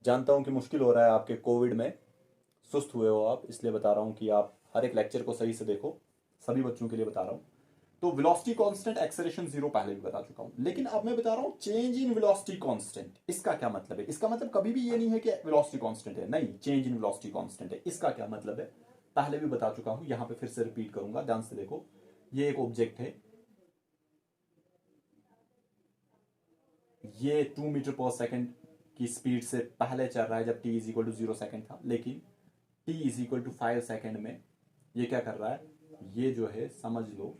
जानता हूं कि मुश्किल हो रहा है आपके कोविड में, सुस्त हुए हो आप, इसलिए बता रहा हूं कि आप हर एक लेक्चर को सही से देखो, सभी बच्चों के लिए बता रहा हूं। तो वेलोसिटी कांस्टेंट, एक्सेलरेशन 0 पहले भी बता चुका हूं, लेकिन अब मैं बता रहा हूं चेंज इन वेलोसिटी कांस्टेंट। इसका क्या मतलब है? इसका मतलब कभी भी ये नहीं है कि वेलोसिटी कांस्टेंट है, नहीं, चेंज इन वेलोसिटी कांस्टेंट है। इसका क्या मतलब है पहले भी बता चुका हूं, यहां पे फिर से रिपीट करूंगा, ध्यान से देखो। ये एक ऑब्जेक्ट है, ये 2 मीटर पर सेकेंड की स्पीड से पहले चल रहा है जब t is equal to 0 second था, लेकिन t is equal to 5 second में ये क्या कर रहा है, ये जो है समझ लो,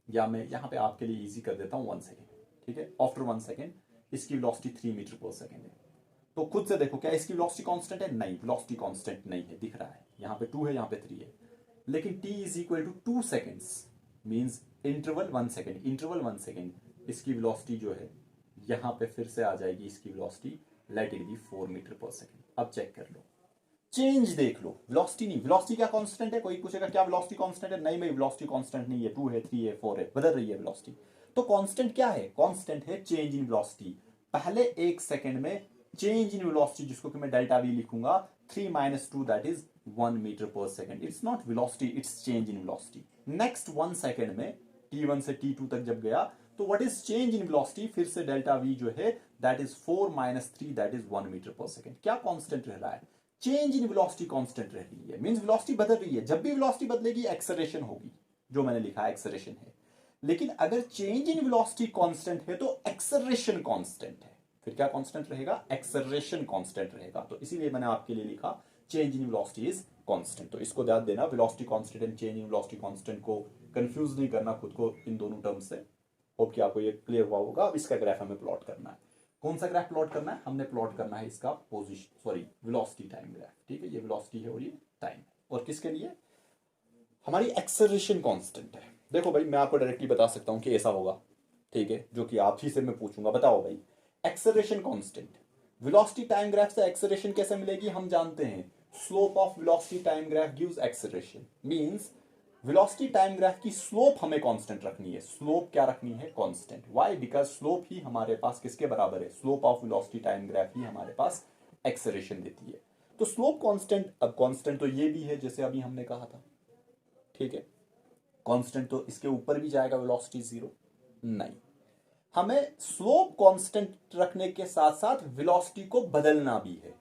या मैं यहां पे आपके लिए इजी कर देता हूं 1 सेकेंड, ठीक है। आफ्टर 1 सेकेंड इसकी वेलोसिटी 3 मीटर पर सेकेंड है। तो खुद से देखो क्या इसकी वेलोसिटी कांस्टेंट है? नहीं, वेलोसिटी कांस्टेंट नहीं है, दिख रहा है यहां पे 2 है, यहां पे 3 है। लेकिन t is equal to 2 seconds means interval 1 second, interval 1 second, इसकी वेलोसिटी जो है यहां पे फिर से आ जाएगी, इसकी velocity let it be 4 metre per second. अब चेक कर लो, चेंज देख लो, वेलोसिटी नहीं। वेलोसिटी क्या कांस्टेंट है? कोई पूछेगा क्या वेलोसिटी कांस्टेंट है? नहीं भाई, वेलोसिटी कांस्टेंट नहीं है, 2 है, 3 है, 4 है, बदल रही है वेलोसिटी। तो कांस्टेंट क्या है? कांस्टेंट है चेंज इन वेलोसिटी। पहले 1 सेकेंड में चेंज इन वेलोसिटी, जिसको कि मैं डेल्टा वी लिखूंगा, 3 minus 2 that is 1 metre per second. It's not velocity, it's change in velocity. Next 1 second में t1 से t2 तक जब गया तो what is change in velocity, फिर से डेल्टा v जो है that is 4 minus 3 that is 1 metre per second. क्या कांस्टेंट रह रहा है? चेंज इन वेलोसिटी कांस्टेंट रह रही है, मींस वेलोसिटी बदल रही है। जब भी वेलोसिटी बदलेगी एक्सेलरेशन होगी, जो मैंने लिखा है एक्सेलरेशन है। लेकिन अगर चेंज इन वेलोसिटी कांस्टेंट है तो एक्सेलरेशन कांस्टेंट है। फिर क्या कांस्टेंट रहेगा? एक्सेलरेशन कांस्टेंट रहेगा। तो इसीलिए मैंने आपके लिए लिखा change in velocity is constant. तो इसको ध्यान देना, velocity constant and change in velocity constant को कंफ्यूज नहीं करना खुद को इन दोनों टर्म से। होप कि आपको ये क्लियर हुआ होगा। अब इसका ग्राफ हमें प्लॉट करना है। कौन सा ग्राफ प्लॉट करना है? हमने प्लॉट करना है इसका position, sorry, velocity time graph, ठीक है। ये वेलोसिटी है और ये टाइम है, और किसके लिए? हमारी एक्सेलरेशन कांस्टेंट है। देखो भाई, मैं आपको डायरेक्टली बता सकता हूं कि ऐसा होगा, ठीक है, जो कि आप ही से मैं पूछूंगा, बताओ भाई, acceleration constant velocity time graph से एक्सेलरेशन कैसे मिलेगी? हम जानते हैं slope of velocity time graph gives acceleration. Means velocity time graph की स्लोप हमें कांस्टेंट रखनी है। स्लोप क्या रखनी है? कांस्टेंट। व्हाई? बिकॉज स्लोप ही हमारे पास किसके बराबर है? Slope of velocity time graph ही हमारे पास एक्सेलरेशन देती है। तो स्लोप कांस्टेंट, अब कांस्टेंट तो ये भी है जैसे अभी हमने कहा था, ठीक है। कांस्टेंट तो इसके ऊपर भी जाएगा वेलोसिटी 0? नहीं, हमें स्लोप कांस्टेंट रखने के साथ साथ वेलोसिटी को बदलना भी है,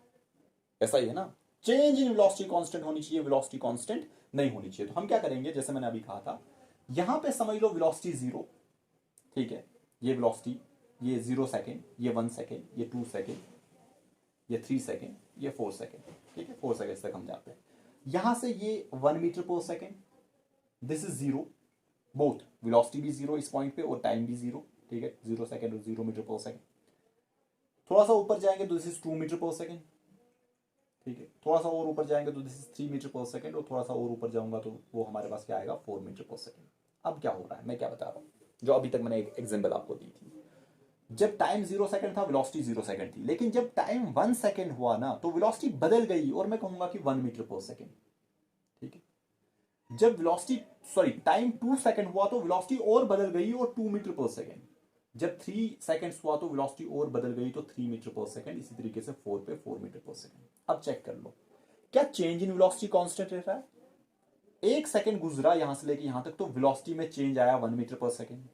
ऐसा ही है ना। चेंज इन वेलोसिटी कांस्टेंट होनी चाहिए, वेलोसिटी कांस्टेंट नहीं होनी चाहिए। तो हम क्या करेंगे, जैसे मैंने अभी कहा था, यहां पे समझ लो वेलोसिटी 0, ठीक है। ये वेलोसिटी, ये 0 सेकेंड, ये 1 सेकेंड, ये 2 सेकेंड, ये 3 सेकेंड, ये 4 सेकेंड, ठीक है। 4 सेकेंड तक हम जाते हैं। यहां से ये 1 metre per second, this is 0, both velocity भी 0 इस पॉइंट पे और टाइम भी 0, ठीक है। 0 सेकेंड और 0 मीटर पर सेकेंड। थोड़ा सा ऊपर जाएंगे तो this is 2 metre per second, ठीक है। थोड़ा सा और ऊपर जाएंगे तो this is 3 metre per second, और थोड़ा सा और ऊपर जाऊंगा तो वो हमारे पास क्या आएगा? 4 मीटर पर सेकेंड। अब क्या हो रहा है, मैं क्या बता रहा हूं, जो अभी तक मैंने एक एग्जांपल आपको दी थी। जब टाइम 0 सेकेंड था, वेलोसिटी 0 सेकेंड थी, लेकिन जब टाइम 1 सेकेंड हुआ ना, तो वेलोसिटी बदल गई और मैं कहूंगा कि 1 मीटर पर सेकेंड, ठीक है। जब वेलोसिटी, सॉरी, टाइम 2 सेकेंड हुआ तो वेलोसिटी और बदल गई और 2 मीटर पर सेकेंड। जब 3 सेकेंड्स हुआ तो वेलोसिटी और बदल गई तो 3 मीटर पर सेकेंड। इसी तरीके से 4 पे 4 मीटर पर सेकेंड। अब चेक कर लो, क्या चेंज इन वेलोसिटी कांस्टेंट रह रहा है? 1 सेकेंड गुजरा यहां से लेके यहां तक तो वेलोसिटी में चेंज आया 1 मीटर पर सेकेंड।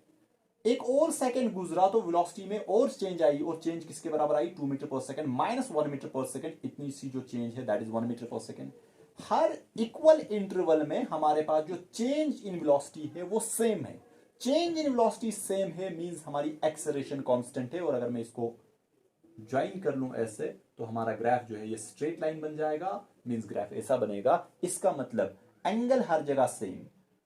एक और सेकेंड गुजरा तो वेलोसिटी में और चेंज आई, और चेंज किसके बराबर आई? 2 metre per second minus 1 metre per second. इतनी सी जो चेंज है that is 1 metre per second. Her equal interval में हमारे पास जो चेंज इन वेलोसिटी है वो सेम है। चेंज इन वेलोसिटी सेम है मींस हमारी एक्सेलरेशन कांस्टेंट है। और अगर मैं इसको ज्वाइन कर लूं ऐसे, तो हमारा ग्राफ जो है ये स्ट्रेट लाइन बन जाएगा, मींस ग्राफ ऐसा बनेगा। इसका मतलब एंगल हर जगह सेम,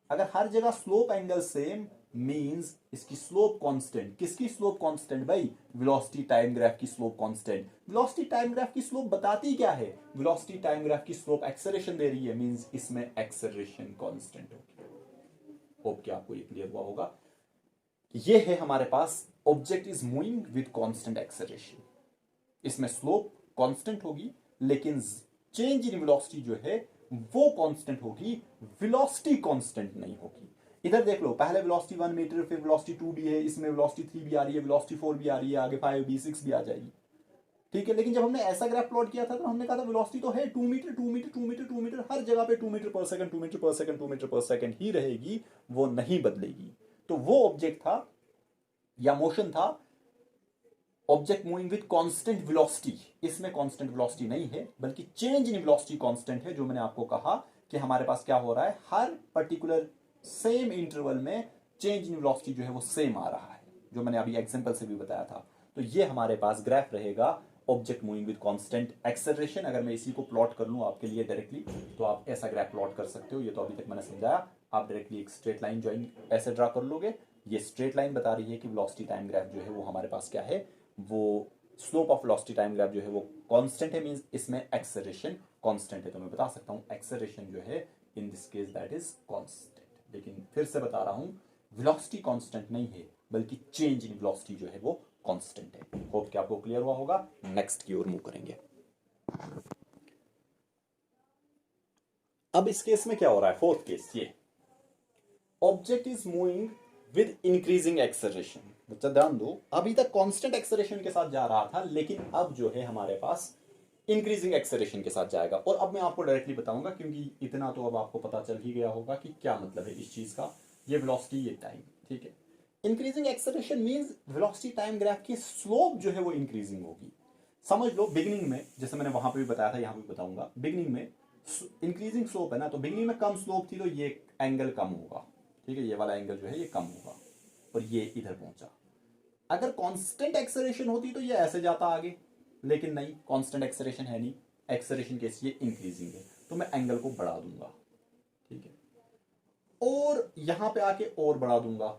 अगर हर जगह स्लोप एंगल सेम मींस इसकी स्लोप कांस्टेंट। किसकी स्लोप कांस्टेंट भाई? वेलोसिटी टाइम ग्राफ की slope constant. Velocity time graph की स्लोप बताती क्या है? वेलोसिटी टाइम ग्राफ की स्लोप एक्सेलरेशन दे रही है, मींस इसमें एक्सेलरेशन कांस्टेंट होगी। होप कि आपको ये क्लियर हुआ होगा। ये है हमारे पास object is moving with constant acceleration. इसमें स्लोप कांस्टेंट होगी लेकिन चेंज इन वेलोसिटी जो है वो कांस्टेंट होगी, वेलोसिटी कांस्टेंट नहीं होगी। इधर देख लो, पहले वेलोसिटी 1 मीटर, फिर वेलोसिटी 2 भी है, इसमें वेलोसिटी 3 भी आ रही है, वेलोसिटी 4 भी आ रही है, आगे 5 भी 6 भी आ जाएगी। ठीक है, लेकिन जब हमने ऐसा ग्राफ प्लॉट किया था तो हमने कहा था वेलोसिटी तो है 2 मीटर 2 मीटर 2 मीटर 2 मीटर, हर जगह पे 2 metre per second 2 metre per second 2 metre per second ही रहेगी, वो नहीं बदलेगी। तो वो ऑब्जेक्ट था या मोशन था object moving with constant velocity. इसमें कांस्टेंट वेलोसिटी नहीं है बल्कि चेंज इन वेलोसिटी कांस्टेंट है। जो मैंने आपको कहा कि हमारे पास क्या हो रहा है, हर पर्टिकुलर सेम इंटरवल में चेंज इन वेलोसिटी जो है वो सेम आ रहा है, जो मैंने अभी एग्जांपल से भी बताया था। तो ये हमारे पास ग्राफ रहेगा object moving with constant acceleration. अगर मैं इसी को प्लॉट कर लूं आपके लिए डायरेक्टली, तो आप ऐसा ग्राफ प्लॉट कर सकते हो। ये तो अभी तक मैंने समझाया। आप डायरेक्टली एक स्ट्रेट लाइन ज्वाइन ऐसे ड्रा कर लोगे। ये स्ट्रेट लाइन बता रही है कि वेलोसिटी टाइम ग्राफ जो है वो हमारे पास क्या है, वो slope of velocity time graph जो है वो कांस्टेंट है, मींस इसमें एक्सेलरेशन कांस्टेंट है। तो मैं बता सकता हूं एक्सेलरेशन जो है in this case that is constant. लेकिन फिर से बता रहा हूं, वेलोसिटी कांस्टेंट नहीं है बल्कि चेंज इन वेलोसिटी जो है वो कांस्टेंट है। होप कि आपको क्लियर हुआ होगा। नेक्स्ट की ओर मूव करेंगे। अब इस केस में क्या हो रहा है, फोर्थ केस, ये object is moving with increasing acceleration. बच्चा ध्यान दो, अभी तक कांस्टेंट एक्सेलरेशन के साथ जा रहा था, लेकिन अब जो है हमारे पास इंक्रीजिंग एक्सेलरेशन के साथ जाएगा। और अब मैं आपको डायरेक्टली बताऊंगा, क्योंकि इतना तो अब आपको पता चल ही गया होगा कि क्या मतलब है इस चीज का। ये वेलोसिटी, ये टाइम, ठीक है। Increasing acceleration means velocity time graph की स्लोप जो है वो इंक्रीजिंग होगी। समझ लो, बिगिनिंग में जैसे मैंने वहां पे भी बताया था, यहां भी बताऊंगा, बिगिनिंग में इंक्रीजिंग स्लोप है ना, तो बिगिनिंग में कम स्लोप थी तो ये एंगल कम होगा, ठीक है, ये वाला एंगल जो है ये कम होगा और ये इधर पहुंचा। अगर कांस्टेंट एक्सेलरेशन होती तो ये ऐसे जाता आगे, लेकिन नहीं, कांस्टेंट एक्सेलरेशन है नहीं, एक्सेलरेशन केस ये इंक्रीजिंग है, तो मैं एंगल को बढ़ा दूंगा, ठीक है, और यहां पे आके और बढ़ा दूंगा,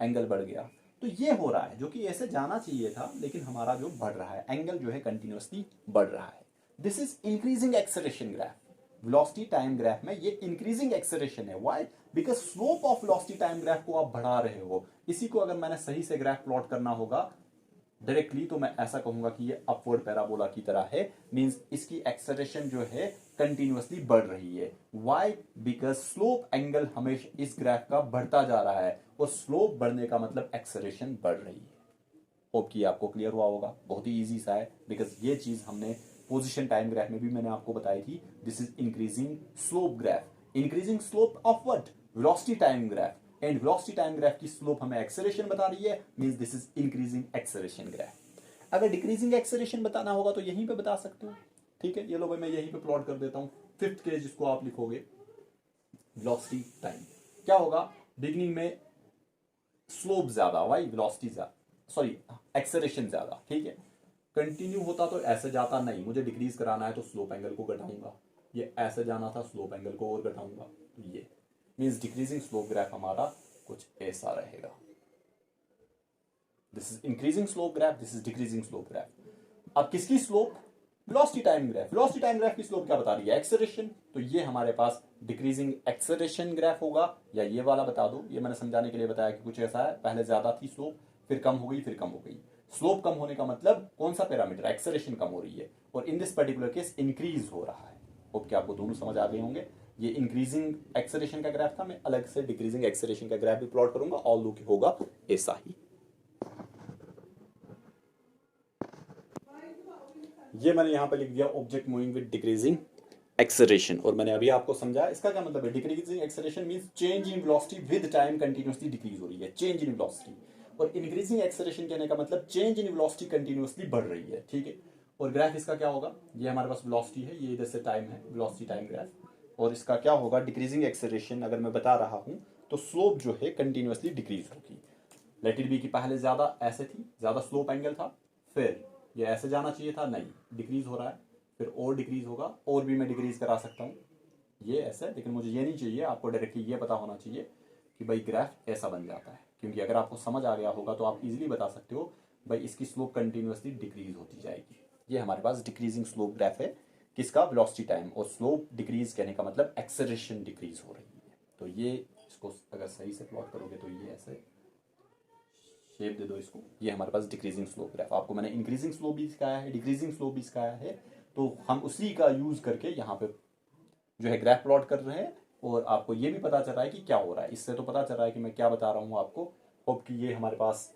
एंगल बढ़ गया। तो ये हो रहा है जो कि ऐसे जाना चाहिए था, लेकिन हमारा जो बढ़ रहा है एंगल जो है कंटिन्यूअसली बढ़ रहा है। This is increasing acceleration graph. Velocity time graph में ये इंक्रीजिंग एक्सेलरेशन है। Why? Because slope of velocity time graph को आप बढ़ा रहे हो। इसी को अगर मैंने सही से ग्राफ प्लॉट करना होगा डायरेक्टली, तो मैं ऐसा कहूंगा कि ये अपवर्ड पैराबोला की तरह है, मींस इसकी एक्सेलरेशन जो है कंटिन्यूअसली बढ़ रही है। व्हाई? बिकॉज स्लोप एंगल हमेशा इस ग्राफ का बढ़ता जा रहा है, और स्लोप बढ़ने का मतलब एक्सेलरेशन बढ़ रही है। होप कि आपको क्लियर हुआ होगा। बहुत ही इजी सा है, बिकॉज ये चीज हमने पोजिशन टाइम ग्राफ में भी मैंने आपको बताई थी। This is increasing slope graph, increasing slope of what, velocity time graph, and velocity time graph की स्लोप हमें एक्सेलरेशन बता रही है, means this is increasing acceleration graph. अगर डिक्रीजिंग एक्सेलरेशन बताना होगा तो यहीं पे बता सकते हो, ठीक है। ये लो भाई, मैं यहीं पे प्लॉट कर देता हूं। फिफ्थ केस जिसको आप लिखोगे वेलोसिटी टाइम, क्या होगा, बिगिनिंग में स्लोप ज्यादा, वाई, वेलोसिटी ज्यादा, सॉरी एक्सेलरेशन ज्यादा, ठीक है। कंटिन्यू होता तो ऐसे जाता नहीं, मुझे डिक्रीज कराना है तो स्लोप एंगल को घटाऊंगा, ये ऐसे जाना था, स्लोप एंगल को और घटाऊंगा, तो ये मींस डिक्रीजिंग स्लोप ग्राफ हमारा कुछ ऐसा रहेगा। This is increasing slope graph, this is decreasing slope graph. अब किसकी slope, velocity time graph. Velocity time graph की स्लोप क्या बता रही है, एक्सेलरेशन, तो ये हमारे पास डिक्रीजिंग एक्सेलरेशन ग्राफ होगा। या ये वाला बता दो, ये मैंने समझाने के लिए बताया कि कुछ ऐसा है, पहले ज्यादा थी स्लोप, फिर कम हो गई, फिर कम हो गई। स्लोप कम होने का मतलब कौन सा पैरामीटर, एक्सेलरेशन कम हो रही है, और इन दिस पर्टिकुलर केस इंक्रीज हो रहा है। होप कि आपको दोनों समझ आ गए होंगे। ये इंक्रीजिंग एक्सेलरेशन का ग्राफ था, मैं अलग से डिक्रीजिंग एक्सेलरेशन का ग्राफ भी प्लॉट करूंगा, ऑल दो होगा ऐसा ही। ये मैंने यहां पे लिख दिया object moving with decreasing acceleration, और मैंने अभी आपको समझा इसका क्या मतलब है। Decreasing acceleration means change in velocity with time continuously decrease हो रही है, चेंज इन वेलोसिटी। और इंक्रीजिंग एक्सेलरेशन कहने का मतलब चेंज इन वेलोसिटी कंटिन्यूअसली बढ़ रही है, ठीक है। और ग्राफ इसका क्या होगा, ये हमारे पास वेलोसिटी है, ये इधर से टाइम है, वेलोसिटी टाइम ग्राफ, और इसका क्या होगा, डिक्रीजिंग एक्सेलरेशन अगर मैं बता रहा हूं तो स्लोप जो है कंटिन्यूअसली डिक्रीज होगी। लेट इट बी कि पहले ज्यादा ऐसे थी, ज्यादा स्लोप एंगल था, फिर ये ऐसे जाना चाहिए था, नहीं, डिक्रीज हो रहा है, फिर और डिक्रीज होगा, और भी मैं डिक्रीज करा सकता हूँ ये ऐसा, लेकिन मुझे ये नहीं चाहिए, आपको डायरेक्टली ये पता होना चाहिए कि भाई ग्राफ ऐसा बन जाता है। क्योंकि अगर आपको समझ आ गया होगा तो आप इजीली बता सकते हो भाई इसकी स्लोप कंटिन्यूसली डिक्रीज होती जाएगी। ये हमारे पास डिक्रीजिंग स्लोप ग्राफ है किसका, वेलोसिटी टाइम। और स्लोप डिक्रीज कहने का मतलब एक्सेलरेशन डिक्रीज हो रही है। तो ये इसको अगर सही से प्लॉट करोगे तो ये ऐसे शेप दे दो इसको, ये हमारे पास डिक्रीजिंग स्लोप ग्राफ। आपको मैंने इंक्रीजिंग स्लोप भी सिखाया है, डिक्रीजिंग स्लोप भी सिखाया है, तो हम उसी का यूज करके यहाँ पे जो है ग्राफ प्लॉट कर रहे हैं। और आपको ये भी पता चल रहा है कि क्या हो रहा है, इससे तो पता चल रहा है कि मैं क्या बता रहा हूँ आपको। होप कि ये हमारे पास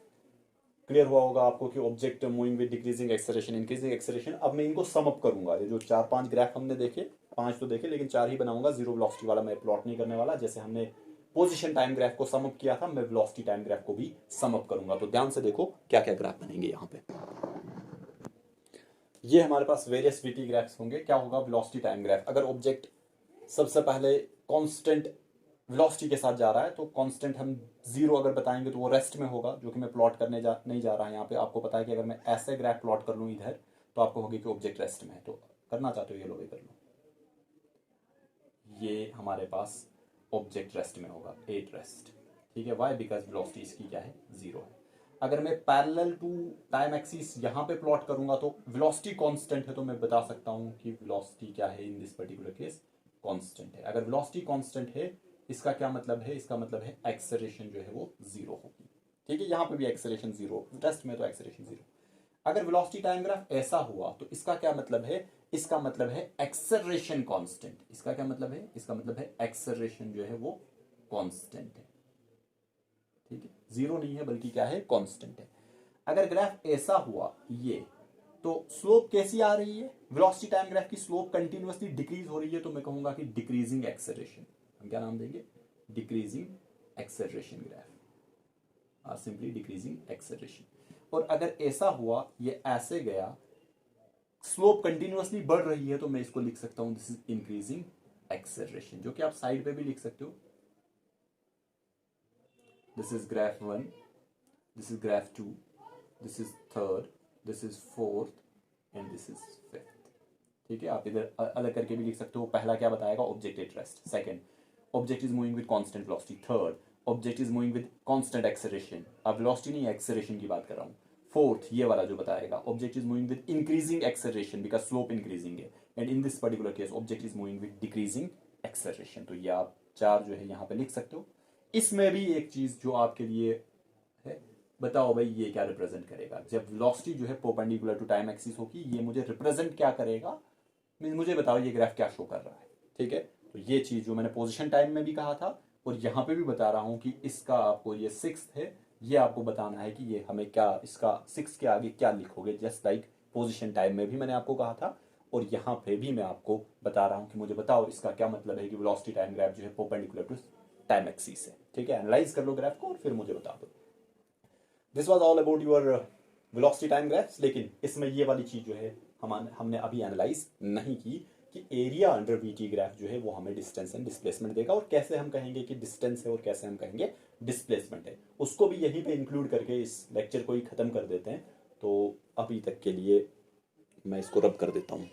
क्लियर हुआ होगा आपको कि object moving with decreasing acceleration, increasing acceleration. अब मैं इनको सम अप करूंगा, ये जो 4-5 ग्राफ हमने देखे, 5 तो देखे लेकिन 4 ही बनाऊंगा, जीरो वेलोसिटी वाला मैं प्लॉट नहीं करने वाला। जैसे हमने पोजीशन टाइम ग्राफ को सम अप किया था, मैं वेलोसिटी टाइम ग्राफ को भी सम अप करूंगा। तो ध्यान से देखो क्या क्या ग्राफ बनेंगे यहाँ पे। ये हमारे पास वेरियस वीटी ग्राफ्स होंगे। क्या होगा, वेलोसिटी टाइम ग्राफ। अगर ऑब्जेक्ट सबसे पहले कांस्टेंट वेलोसिटी के साथ जा रहा है तो कांस्टेंट हम जीरो अगर बताएंगे तो वो रेस्ट में होगा, जो कि मैं प्लॉट करने नहीं जा रहा है यहाँ पे। आपको पता है कि अगर मैं ऐसे ग्राफ प्लॉट कर लूँ इधर तो आपको होगी कि ऑब्जेक्ट रेस्ट में है। तो करना चाहते हो ये लो, ये कर लो, ये हमारे पास ऑब्जेक्ट रेस्ट में होगा, एट रेस्ट। ठीक है, वाई, बिकॉज वेलोसिटी इसकी क्या है, जीरो है। अगर मैं पैरेलल टू टाइम एक्सिस यहाँ पे प्लॉट करूंगा तो वेलोसिटी कांस्टेंट है, तो मैं बता सकता हूँ कि वेलोसिटी क्या है इन दिस पर्टिकुलर केस, कांस्टेंट है। अगर वेलोसिटी कांस्टेंट है इसका क्या मतलब है, इसका मतलब है एक्सेलरेशन जो है वो जीरो होगी। ठीक है, यहाँ पे भी एक्सेलरेशन जीरो, रेस्ट में तो एक्सेलरेशन जीरो। अगर वेलोसिटी टाइम ग्राफ ऐसा हुआ तो इसका क्या मतलब है, इसका मतलब है एक्सेलरेशन कांस्टेंट। इसका क्या मतलब है, इसका मतलब है एक्सेलरेशन जो है वो कांस्टेंट है। ठीक है, जीरो नहीं है बल्कि क्या है, कांस्टेंट है। अगर ग्राफ ऐसा हुआ ये, तो स्लोप कैसी आ रही है, वेलोसिटी टाइम ग्राफ की स्लोप कंटिन्यूअसली डिक्रीज हो रही है, तो मैं कहूंगा कि डिक्रीजिंग एक्सेलरेशन। हम क्या नाम देंगे, decreasing acceleration graph, simply decreasing acceleration. और अगर ऐसा हुआ ये ऐसे गया, स्लोप कंटिन्यूअसली बढ़ रही है, तो मैं इसको लिख सकता हूं दिस इज इंक्रीजिंग एक्सेलरेशन, जो कि आप साइड पे भी लिख सकते हो। This is graph 1, this is graph 2, this is third, this is fourth and this is fifth. ठीक है, आप इधर अलग करके भी लिख सकते हो। पहला क्या बताएगा, object at rest. Second, object is moving with constant velocity. Third, object is moving with constant acceleration. अब वेलोसिटी नहीं, एक्सेलरेशन की बात कर रहा हूं। फोर्थ, ये वाला जो बताएगा, object is moving with increasing acceleration because slope increasing है। And in this particular case object is moving with decreasing acceleration. तो ये आप चार जो है यहाँ पे लिख सकते हो। इसमें भी एक चीज जो आपके लिए है, बताओ भाई ये क्या रिप्रेजेंट करेगा। जब वेलोसिटी जो है परपेंडिकुलर टू टाइम एक्सिस होगी, ये मुझे रिप्रेजेंट क्या करेगा, मुझे बताओ ये ग्राफ क्या शो कर रहा है। ठीक है, तो ये चीज जो मैंने पोजीशन टाइम में भी कहा था और यहाँ पे भी बता रहा हूँ कि इसका आपको ये सिक्स है, ये आपको बताना है कि ये हमें क्या, इसका सिक्स के आगे क्या लिखोगे। जस्ट लाइक पोजीशन टाइम में भी मैंने आपको कहा था और यहाँ पे भी मैं आपको बता रहा हूँ कि मुझे बताओ इसका क्या मतलब है कि वेलोसिटी टाइम ग्राफ जो है परपेंडिकुलर टू टाइम एक्सिस है। ठीक है, एनालाइज कर लो ग्राफ को और फिर मुझे बता दो। This was all about your velocity time graphs. लेकिन इसमें ये वाली चीज जो है हमने अभी एनालाइज नहीं की कि एरिया अंडर वीटी ग्राफ जो है वो हमें डिस्टेंस एंड डिस्प्लेसमेंट देगा, और कैसे हम कहेंगे कि डिस्टेंस है और कैसे हम कहेंगे डिस्प्लेसमेंट है, उसको भी यहीं पे इंक्लूड करके इस लेक्चर को ही खत्म कर देते हैं। तो अभी तक के लिए मैं इसको रब कर देता हूँ।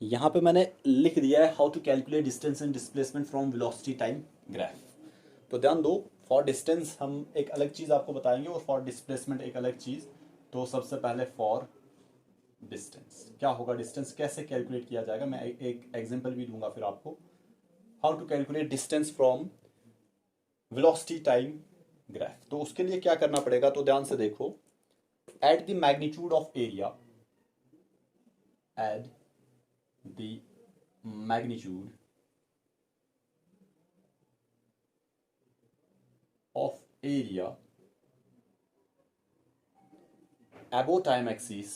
यहाँ पे मैंने लिख दिया है how to calculate distance and displacement from velocity time graph. तो ध्यान दो, फॉर डिस्टेंस हम एक अलग चीज आपको बताएंगे और फॉर डिस्प्लेसमेंट एक अलग चीज। तो सबसे पहले फॉर डिस्टेंस क्या होगा, डिस्टेंस कैसे कैलकुलेट किया जाएगा, मैं एक एग्जांपल भी दूंगा फिर आपको। How to calculate distance from velocity time graph. तो उसके लिए क्या करना पड़ेगा, तो ध्यान से देखो, at the magnitude of area, at the magnitude of area above time axis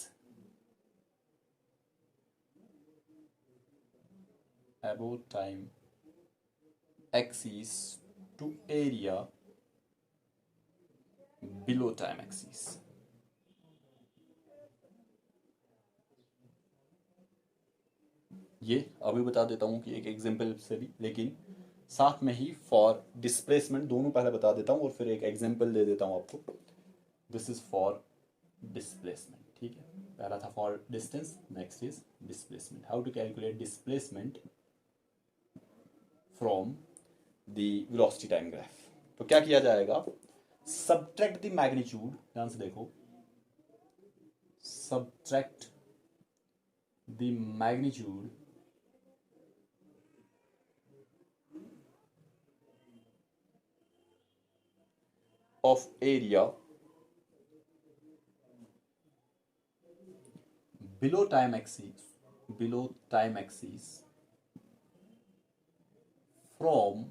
to area below time axis। ये अभी बता देता हूं कि एक एग्जांपल से भी, लेकिन साथ में ही फॉर डिस्प्लेसमेंट दोनों पहले बता देता हूं और फिर एक एग्जांपल दे देता हूं आपको। This is for displacement. ठीक है, पहला था for distance, next is displacement. How to calculate displacement from the velocity time graph. तो क्या किया जाएगा, सब्ट्रैक्ट द मैग्नीट्यूड, ध्यान से देखो, subtract the magnitude of area below time axis from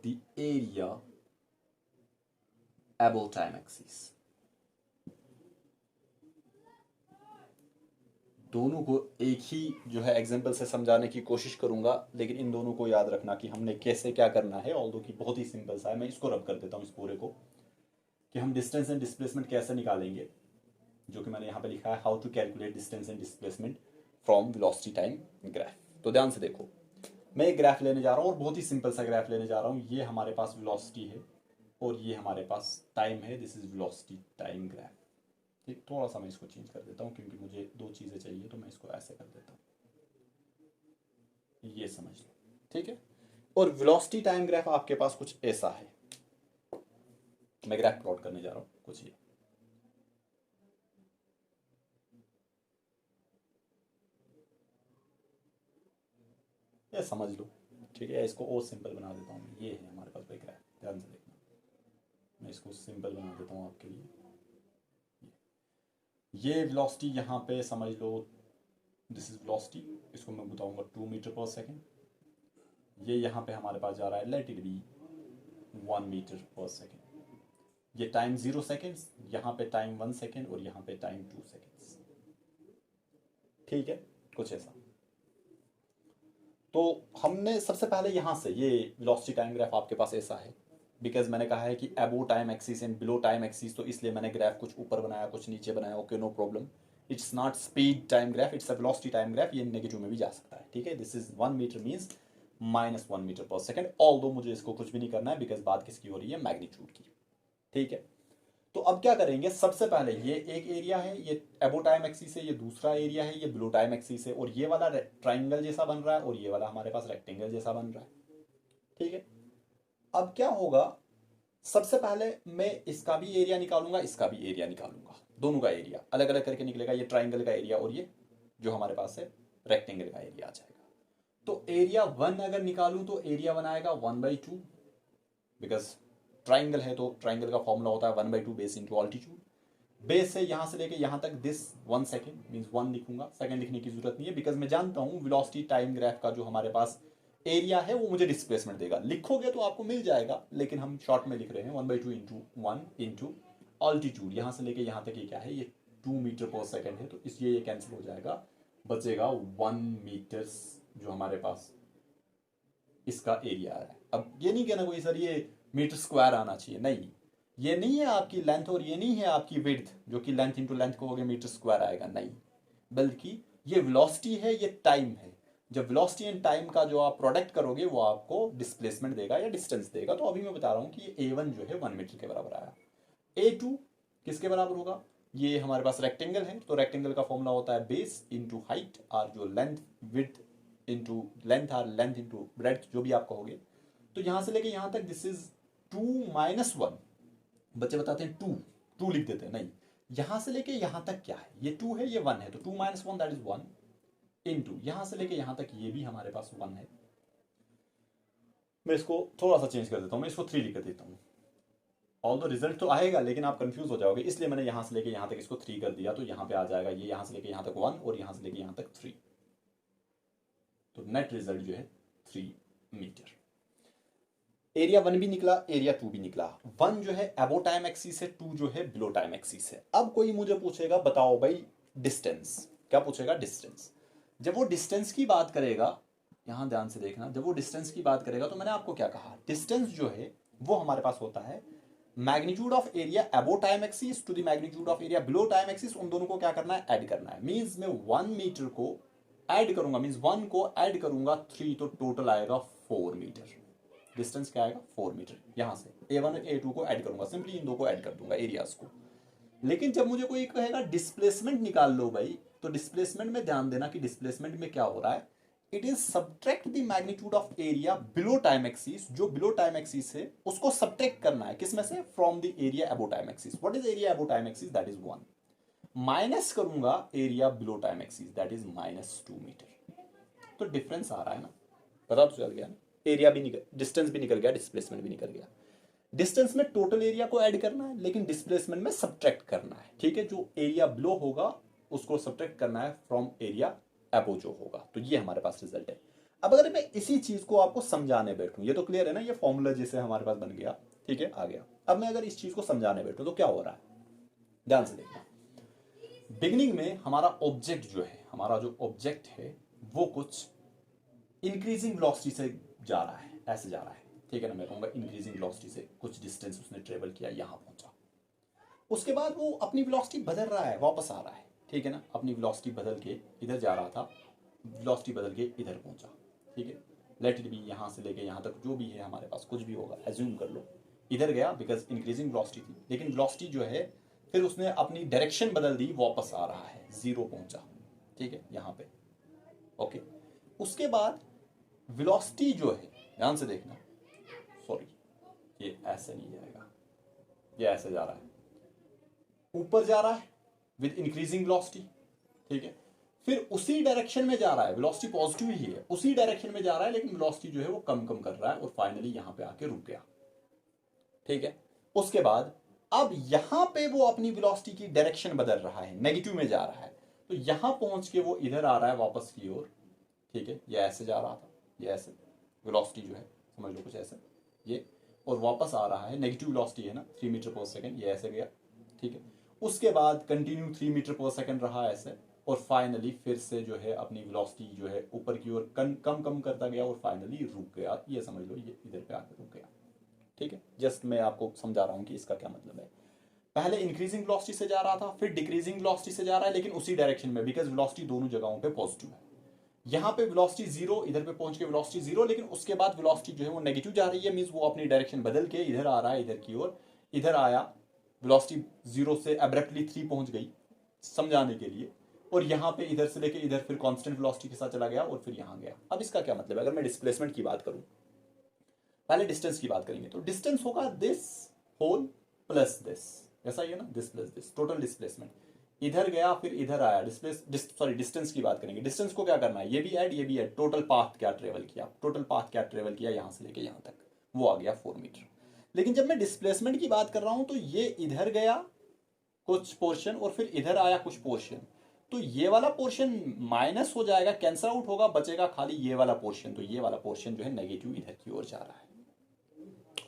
the area above time axis। दोनों को एक ही जो है एग्जाम्पल से समझाने की कोशिश करूंगा, लेकिन इन दोनों को याद रखना कि हमने कैसे क्या करना है। ऑल्दो कि बहुत ही सिंपल सा है, मैं इसको रब कर देता हूं इस पूरे को, कि हम डिस्टेंस एंड डिस्प्लेसमेंट कैसे निकालेंगे, जो कि मैंने यहां पे लिखा है how to calculate distance and displacement from velocity time graph. तो ध्यान से देखो, मैं एक ग्राफ लेने जा रहा हूं और बहुत ही सिंपल सा ग्राफ लेने जा रहा हूं। ये हमारे पास वेलोसिटी है और ये हमारे पास टाइम है, this is velocity time graph. ठीक, थोड़ा सा मैं इसको चेंज कर देता हूँ क्योंकि मुझे दो चीज़ें चाहिए, तो मैं इसको ऐसे कर देता हूँ, ये समझ लो, ठीक है। और वेलोसिटी टाइम ग्राफ आपके पास कुछ ऐसा है, मैं ग्राफ प्लॉट करने जा रहा हूँ कुछ ये समझ लो, ठीक है। इसको और सिंपल बना देता हूँ, ये है हमारे पास भाई ग्राफ, ध्यान से देखना, मैं इसको सिंपल बना देता हूँ आपके लिए। ये वेलोसिटी यहाँ पे समझ लो, दिस इज वेलोसिटी, इसको मैं बताऊंगा 2 मीटर पर सेकेंड। ये यहाँ पे हमारे पास जा रहा है, let it B 1 metre per second. ये टाइम 0 सेकेंड्स, यहाँ पे टाइम 1 सेकेंड और यहाँ पे टाइम 2 सेकेंड्स, ठीक है, कुछ ऐसा। तो हमने सबसे पहले यहाँ से ये वेलोसिटी टाइम ग्राफ आपके पास ऐसा है, बिकॉज मैंने कहा है कि above time axis and below time axis, तो इसलिए मैंने ग्राफ कुछ ऊपर बनाया कुछ नीचे बनाया, okay no problem. It's not speed time graph, it's a velocity time graph, ये नेगेटिव में भी जा सकता है, ठीक है। This is 1 metre means -1 metre per second, although मुझे इसको कुछ भी नहीं करना है बिकॉज बात किसकी हो रही है, मैग्नीट्यूड की, ठीक है। तो अब क्या करेंगे, सबसे पहले ये एक एरिया है, ये अबो टाइम एक्सिस है, ये दूसरा एरिया है, ये बिलो टाइम एक्सिस है, और ये वाला ट्राइंगल जैसा बन रहा है और ये वाला हमारे पास रेक्टेंगल जैसा बन रहा है, ठीक है। अब क्या होगा, सबसे पहले मैं इसका भी एरिया निकालूंगा, इसका भी एरिया निकालूंगा, दोनों का एरिया अलग अलग करके निकलेगा, ये ट्राइंगल का एरिया और ये जो हमारे पास है रेक्टेंगल का एरिया आ जाएगा। तो एरिया 1 अगर निकालूं तो एरिया 1 आएगा 1/2, बिकॉज ट्राइंगल है तो ट्राइंगल का फॉर्मूला होता है 1/2 बेस इंटू ऑल्टीट्यूड। बेस है यहां से लेके यहां तक, दिस 1 सेकेंड मीन्स 1 लिखूंगा, सेकेंड लिखने की जरूरत नहीं है बिकॉज मैं जानता हूं वेलोसिटी टाइम ग्राफ का जो हमारे पास एरिया है वो मुझे डिस्प्लेसमेंट देगा। लिखोगे तो आपको मिल जाएगा, लेकिन हम शॉर्ट में लिख रहे हैं 1/2 इंटू 1 इंटू ऑल्टीट्यूड। यहां से लेके यहां तक ये क्या है, ये 2 मीटर पर सेकेंड है, तो इसलिए ये कैंसिल हो जाएगा, बचेगा 1 मीटर जो हमारे पास इसका एरिया है। अब ये नहीं कहना कोई सर ये मीटर स्क्वायर आना चाहिए, नहीं, ये नहीं है आपकी लेंथ और ये नहीं है आपकी विड्थ, जो कि लेंथ इंटू लेंथ कहोगे मीटर स्क्वायर आएगा, नहीं, बल्कि ये वेलोसिटी है, ये टाइम है। जब वेलोसिटी एंड टाइम का जो आप प्रोडक्ट करोगे वो आपको डिस्प्लेसमेंट देगा या डिस्टेंस देगा। तो अभी मैं बता रहा हूं कि ये A1 जो है 1 मीटर के बराबर आया, A2 किसके बराबर होगा, ये हमारे पास रेक्टेंगल है, तो रेक्टेंगल का फॉर्मूला होता है बेस इंटू हाइट और जो लेंथ विड्थ इंटू लेंथ और लेंथ इंटू ब्रेड्थ, जो भी आप कहोगे। तो यहां से लेके यहां तक दिस इज 2 - 1, बच्चे बताते हैं 2 लिख देते हैं, नहीं, यहां से लेके यहां तक क्या है, ये 2 है ये 1 है, तो 2 - 1 दैट इज 1 इंटू यहां से लेके यहां तक ये भी हमारे पास 1 है। मैं इसको थोड़ा सा चेंज कर देता हूं, मैं इसको 3 लिख देता हूं, ऑल्दो रिजल्ट तो आएगा लेकिन आप कंफ्यूज हो जाओगे, इसलिए मैंने यहां से लेके यहां तक इसको 3 कर दिया, तो यहां पे आ जाएगा ये यहां से लेके यहां तक 1 और यहां से लेके यहां तक 3, तो नेट रिजल्ट जो है 3 मीटर। एरिया 1 भी निकला, एरिया 2 भी निकला। 1 जो है अबो टाइम एक्सिस है, 2 जो है बिलो टाइम एक्सिस है। अब कोई मुझे पूछेगा बताओ भाई डिस्टेंस, क्या पूछेगा, डिस्टेंस। जब वो डिस्टेंस की बात करेगा, यहां ध्यान से देखना, जब वो डिस्टेंस की बात करेगा तो मैंने आपको क्या कहा, डिस्टेंस जो है वो हमारे पास होता है magnitude of area above time axis to the magnitude of area below time axis, उन दोनों को क्या करना है, ऐड करना है। मींस मैं 1 मीटर को ऐड करूंगा, मींस 1 को ऐड करूंगा 3, तो टोटल आएगा 4 मीटर। डिस्टेंस क्या आएगा, 4 मीटर। यहां से A1 और A2 को ऐड करूंगा, सिंपली इन दो को ऐड कर दूंगा एरियाज को, लेकिन जब मुझे कोई कहेगा डिस्प्लेसमेंट निकाल लो भाई, तो डिस्प्लेसमेंट में ध्यान देना कि डिस्प्लेसमेंट में क्या हो रहा है, it is subtract the magnitude of area below time axis, जो बिलो टाइम एक्सिस है उसको सब्ट्रैक्ट करना है, किसमें से, from the area above time axis. What is area above time axis, that is 1, minus करूंगा area below time axis, that is -2 metre. तो difference आ रहा है ना, पता तो चल गया ना, एरिया भी निकल, डिस्टेंस भी निकल गया, डिस्प्लेसमेंट भी निकल गया। डिस्टेंस में टोटल एरिया को ऐड करना है, लेकिन डिस्प्लेसमेंट में सब्ट्रैक्ट करना है, ठीक है, जो एरिया बिलो होगा उसको सब्ट्रैक्ट करना है फ्रॉम एरिया अबो जो होगा। तो ये हमारे पास रिजल्ट है। अब अगर मैं इसी चीज को आपको समझाने बैठूं, ये तो क्लियर है ना, ये फॉर्मूला जैसे हमारे पास बन गया, ठीक है, आ गया। अब मैं अगर इस चीज को समझाने बैठूं तो क्या हो रहा है, ध्यान से देखना। बिगिनिंग में हमारा ऑब्जेक्ट जो है, हमारा जो ऑब्जेक्ट है वो कुछ इंक्रीजिंग वेलोसिटी से जा रहा है, ऐसे जा रहा है, ठीक है ना, मैं कहूंगा इंक्रीजिंग वेलोसिटी से कुछ डिस्टेंस उसने ट्रेवल किया, यहां पहुंचा। उसके बाद वो अपनी वेलोसिटी बदल रहा है, वापस आ रहा है, ठीक है ना, अपनी वेलोसिटी बदल के इधर जा रहा था, वेलोसिटी बदल के इधर पहुंचा, ठीक है, लेट इट बी, यहां से लेके यहां तक जो भी है हमारे पास, कुछ भी होगा, एज्यूम कर लो, इधर गया बिकॉज इंक्रीजिंग वेलोसिटी थी, लेकिन वेलोसिटी जो है फिर उसने अपनी डायरेक्शन बदल दी, वापस आ रहा है, 0 पहुंचा, ठीक है, यहां पे, ओके। उसके बाद वेलोसिटी जो है, ध्यान से देखना, सॉरी ये ऐसे नहीं जाएगा, ये ऐसे जा रहा है, ऊपर जा रहा है विद इंक्रीजिंग वेलोसिटी, ठीक है, फिर उसी डायरेक्शन में जा रहा है, वेलोसिटी पॉजिटिव ही है, उसी डायरेक्शन में जा रहा है, लेकिन वेलोसिटी जो है वो कम कम कर रहा है, और फाइनली यहां पे आके रुक गया, ठीक है। उसके बाद अब यहां पे वो अपनी वेलोसिटी की डायरेक्शन बदल रहा है, नेगेटिव में जा रहा है, तो यहां पहुंच के वो इधर आ रहा है वापस की ओर, ठीक है, ये ऐसे जा रहा था, ये ऐसे, वेलोसिटी जो है समझ लो कुछ ऐसे, ये, और वापस आ रहा है, नेगेटिव वेलोसिटी है ना, 3 मीटर पर सेकंड, ये ऐसे गया, ठीक है। उसके बाद कंटिन्यू 3 मीटर पर सेकंड रहा ऐसे, और फाइनली फिर से जो है अपनी वेलोसिटी जो है ऊपर की ओर कम कम करता गया, और फाइनली रुक गया, ये समझ लो, ये इधर पे आकर रुक गया, ठीक है। जस्ट मैं आपको समझा रहा हूं कि इसका क्या मतलब है। पहले इंक्रीजिंग वेलोसिटी से जा रहा था, फिर डिक्रीजिंग वेलोसिटी से जा रहा है, लेकिन उसी डायरेक्शन में, बिकॉज वेलोसिटी दोनों जगहों पे पॉजिटिव है। यहां पे वेलोसिटी 0, इधर पे पहुंच के वेलोसिटी 0, लेकिन उसके बाद वेलोसिटी जो है वो नेगेटिव जा रही है, मींस वो अपनी डायरेक्शन बदल के इधर आ रहा है, इधर की ओर, इधर आया, वेलोसिटी 0 से अब्रप्टली 3 पहुंच गई, समझाने के लिए, और यहां पे इधर से लेके इधर फिर कांस्टेंट वेलोसिटी के साथ चला गया, और फिर यहां गया। अब इसका क्या मतलब है, अगर मैं डिस्प्लेसमेंट की बात करूं, पहले डिस्टेंस की बात करेंगे, तो डिस्टेंस होगा दिस होल प्लस दिस, ऐसा ही है ना, this plus this, total displacement, इधर गया फिर इधर आया, डिस्टेंस की बात करेंगे, डिस्टेंस को क्या करना है, ये भी ऐड, ये भी ऐड, टोटल पाथ क्या ट्रेवल किया, टोटल पाथ क्या ट्रेवल किया यहां से लेके यहां तक, वो आ गया 4 मीटर। लेकिन जब मैं डिस्प्लेसमेंट की बात कर रहा हूं, तो ये इधर गया कुछ पोर्शन, और फिर इधर आया कुछ पोर्शन, तो ये वाला पोर्शन माइनस हो जाएगा, कैंसल आउट होगा, बचेगा खाली ये वाला पोर्शन, तो ये वाला पोर्शन जो है नेगेटिव इधर की ओर जा रहा है।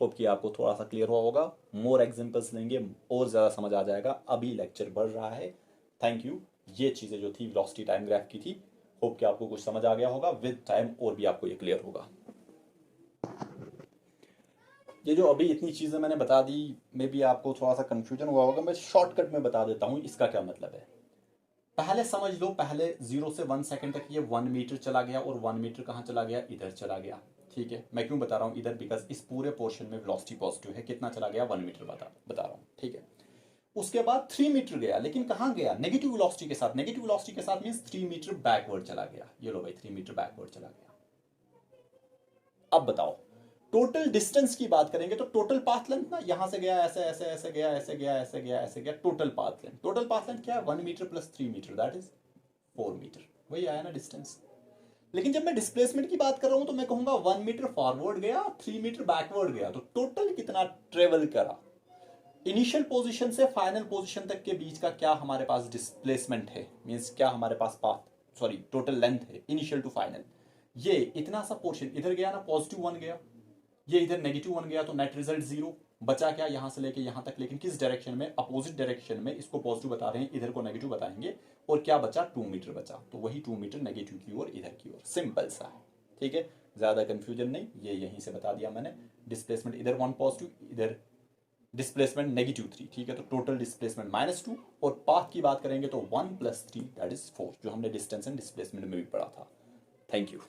होप कि आपको थोड़ा सा क्लियर हुआ होगा, मोर एग्जांपल्स लेंगे और ज़्यादा समझ आ जाएगा, अभी लेक्चर बढ़ रहा है। Thank you. ये चीज़ें जो थी वेलोसिटी टाइम ग्राफ की थी, होप कि आपको कुछ समझ आ गया होगा, विद टाइम और भी आपको ये क्लियर होगा। ये जो अभी इतनी चीज़ें मैंने बता दी, मे बी आपको थोड़ा सा कन्फ्यूजन हुआ होगा, मैं शॉर्टकट में बता देता हूँ इसका क्या मतलब है। पहले समझ लो, पहले 0 से 1 सेकंड तक ये 1 मीटर चला गया, और 1 मीटर कहाँ चला गया, इधर चला गया, ठीक है। मैं क्यों बता रहा हूँ इधर, बिकॉज इस पूरे पोर्शन में वेलोसिटी पॉजिटिव है, कितना चला गया, 1 मीटर बता रहा हूँ, ठीक है। उसके बाद 3 मीटर गया, लेकिन कहाँ गया, नेगेटिव वेलोसिटी के साथ, नेगेटिव वेलोसिटी के साथ मींस 3 मीटर बैकवर्ड चला गया, ये लो भाई 3 मीटर बैकवर्ड चला गया। अब बताओ टोटल डिस्टेंस की बात करेंगे, तो टोटल पाथ लेंथ ना, यहां से गया ऐसे ऐसे ऐसे गया, ऐसे गया, ऐसे गया, ऐसे गया, total path length, total path length क्या है, 1 metre plus 3 metre, that is 4 metre, वही आया ना डिस्टेंस। लेकिन जब मैं डिस्प्लेसमेंट की बात कर रहा हूं, तो मैं कहूंगा 1 मीटर फॉरवर्ड गया, 3 मीटर बैकवर्ड गया, तो टोटल कितना ट्रेवल करा, इनिशियल पोजीशन से फाइनल पोजीशन तक के बीच का क्या हमारे पास डिस्प्लेसमेंट है, मींस क्या हमारे पास पाथ, सॉरी टोटल लेंथ है इनिशियल टू फाइनल, ये इतना सा पोर्शन इधर गया ना, +1 गया, ये इधर -1 गया, तो नेट रिजल्ट 0 बचा क्या, यहां से लेके यहां तक, लेकिन किस डायरेक्शन में, अपोजिट डायरेक्शन में, इसको पॉजिटिव बता रहे हैं, इधर को नेगेटिव बताएंगे, और क्या बचा, 2 मीटर बचा, तो वही 2 मीटर नेगेटिव की ओर, इधर की ओर, सिंपल सा है, ठीक है, ज्यादा कंफ्यूजन नहीं, ये यहीं से बता दिया मैंने। डिस्प्लेसमेंट इधर 1 पॉजिटिव, इधर डिस्प्लेसमेंट -3, ठीक है, तो टोटल डिस्प्लेसमेंट -2, और पाथ की बात करेंगे तो 1 + 3 दैट इज 4, जो हमने डिस्टेंस एंड डिस्प्लेसमेंट में भी पढ़ा था। Thank you.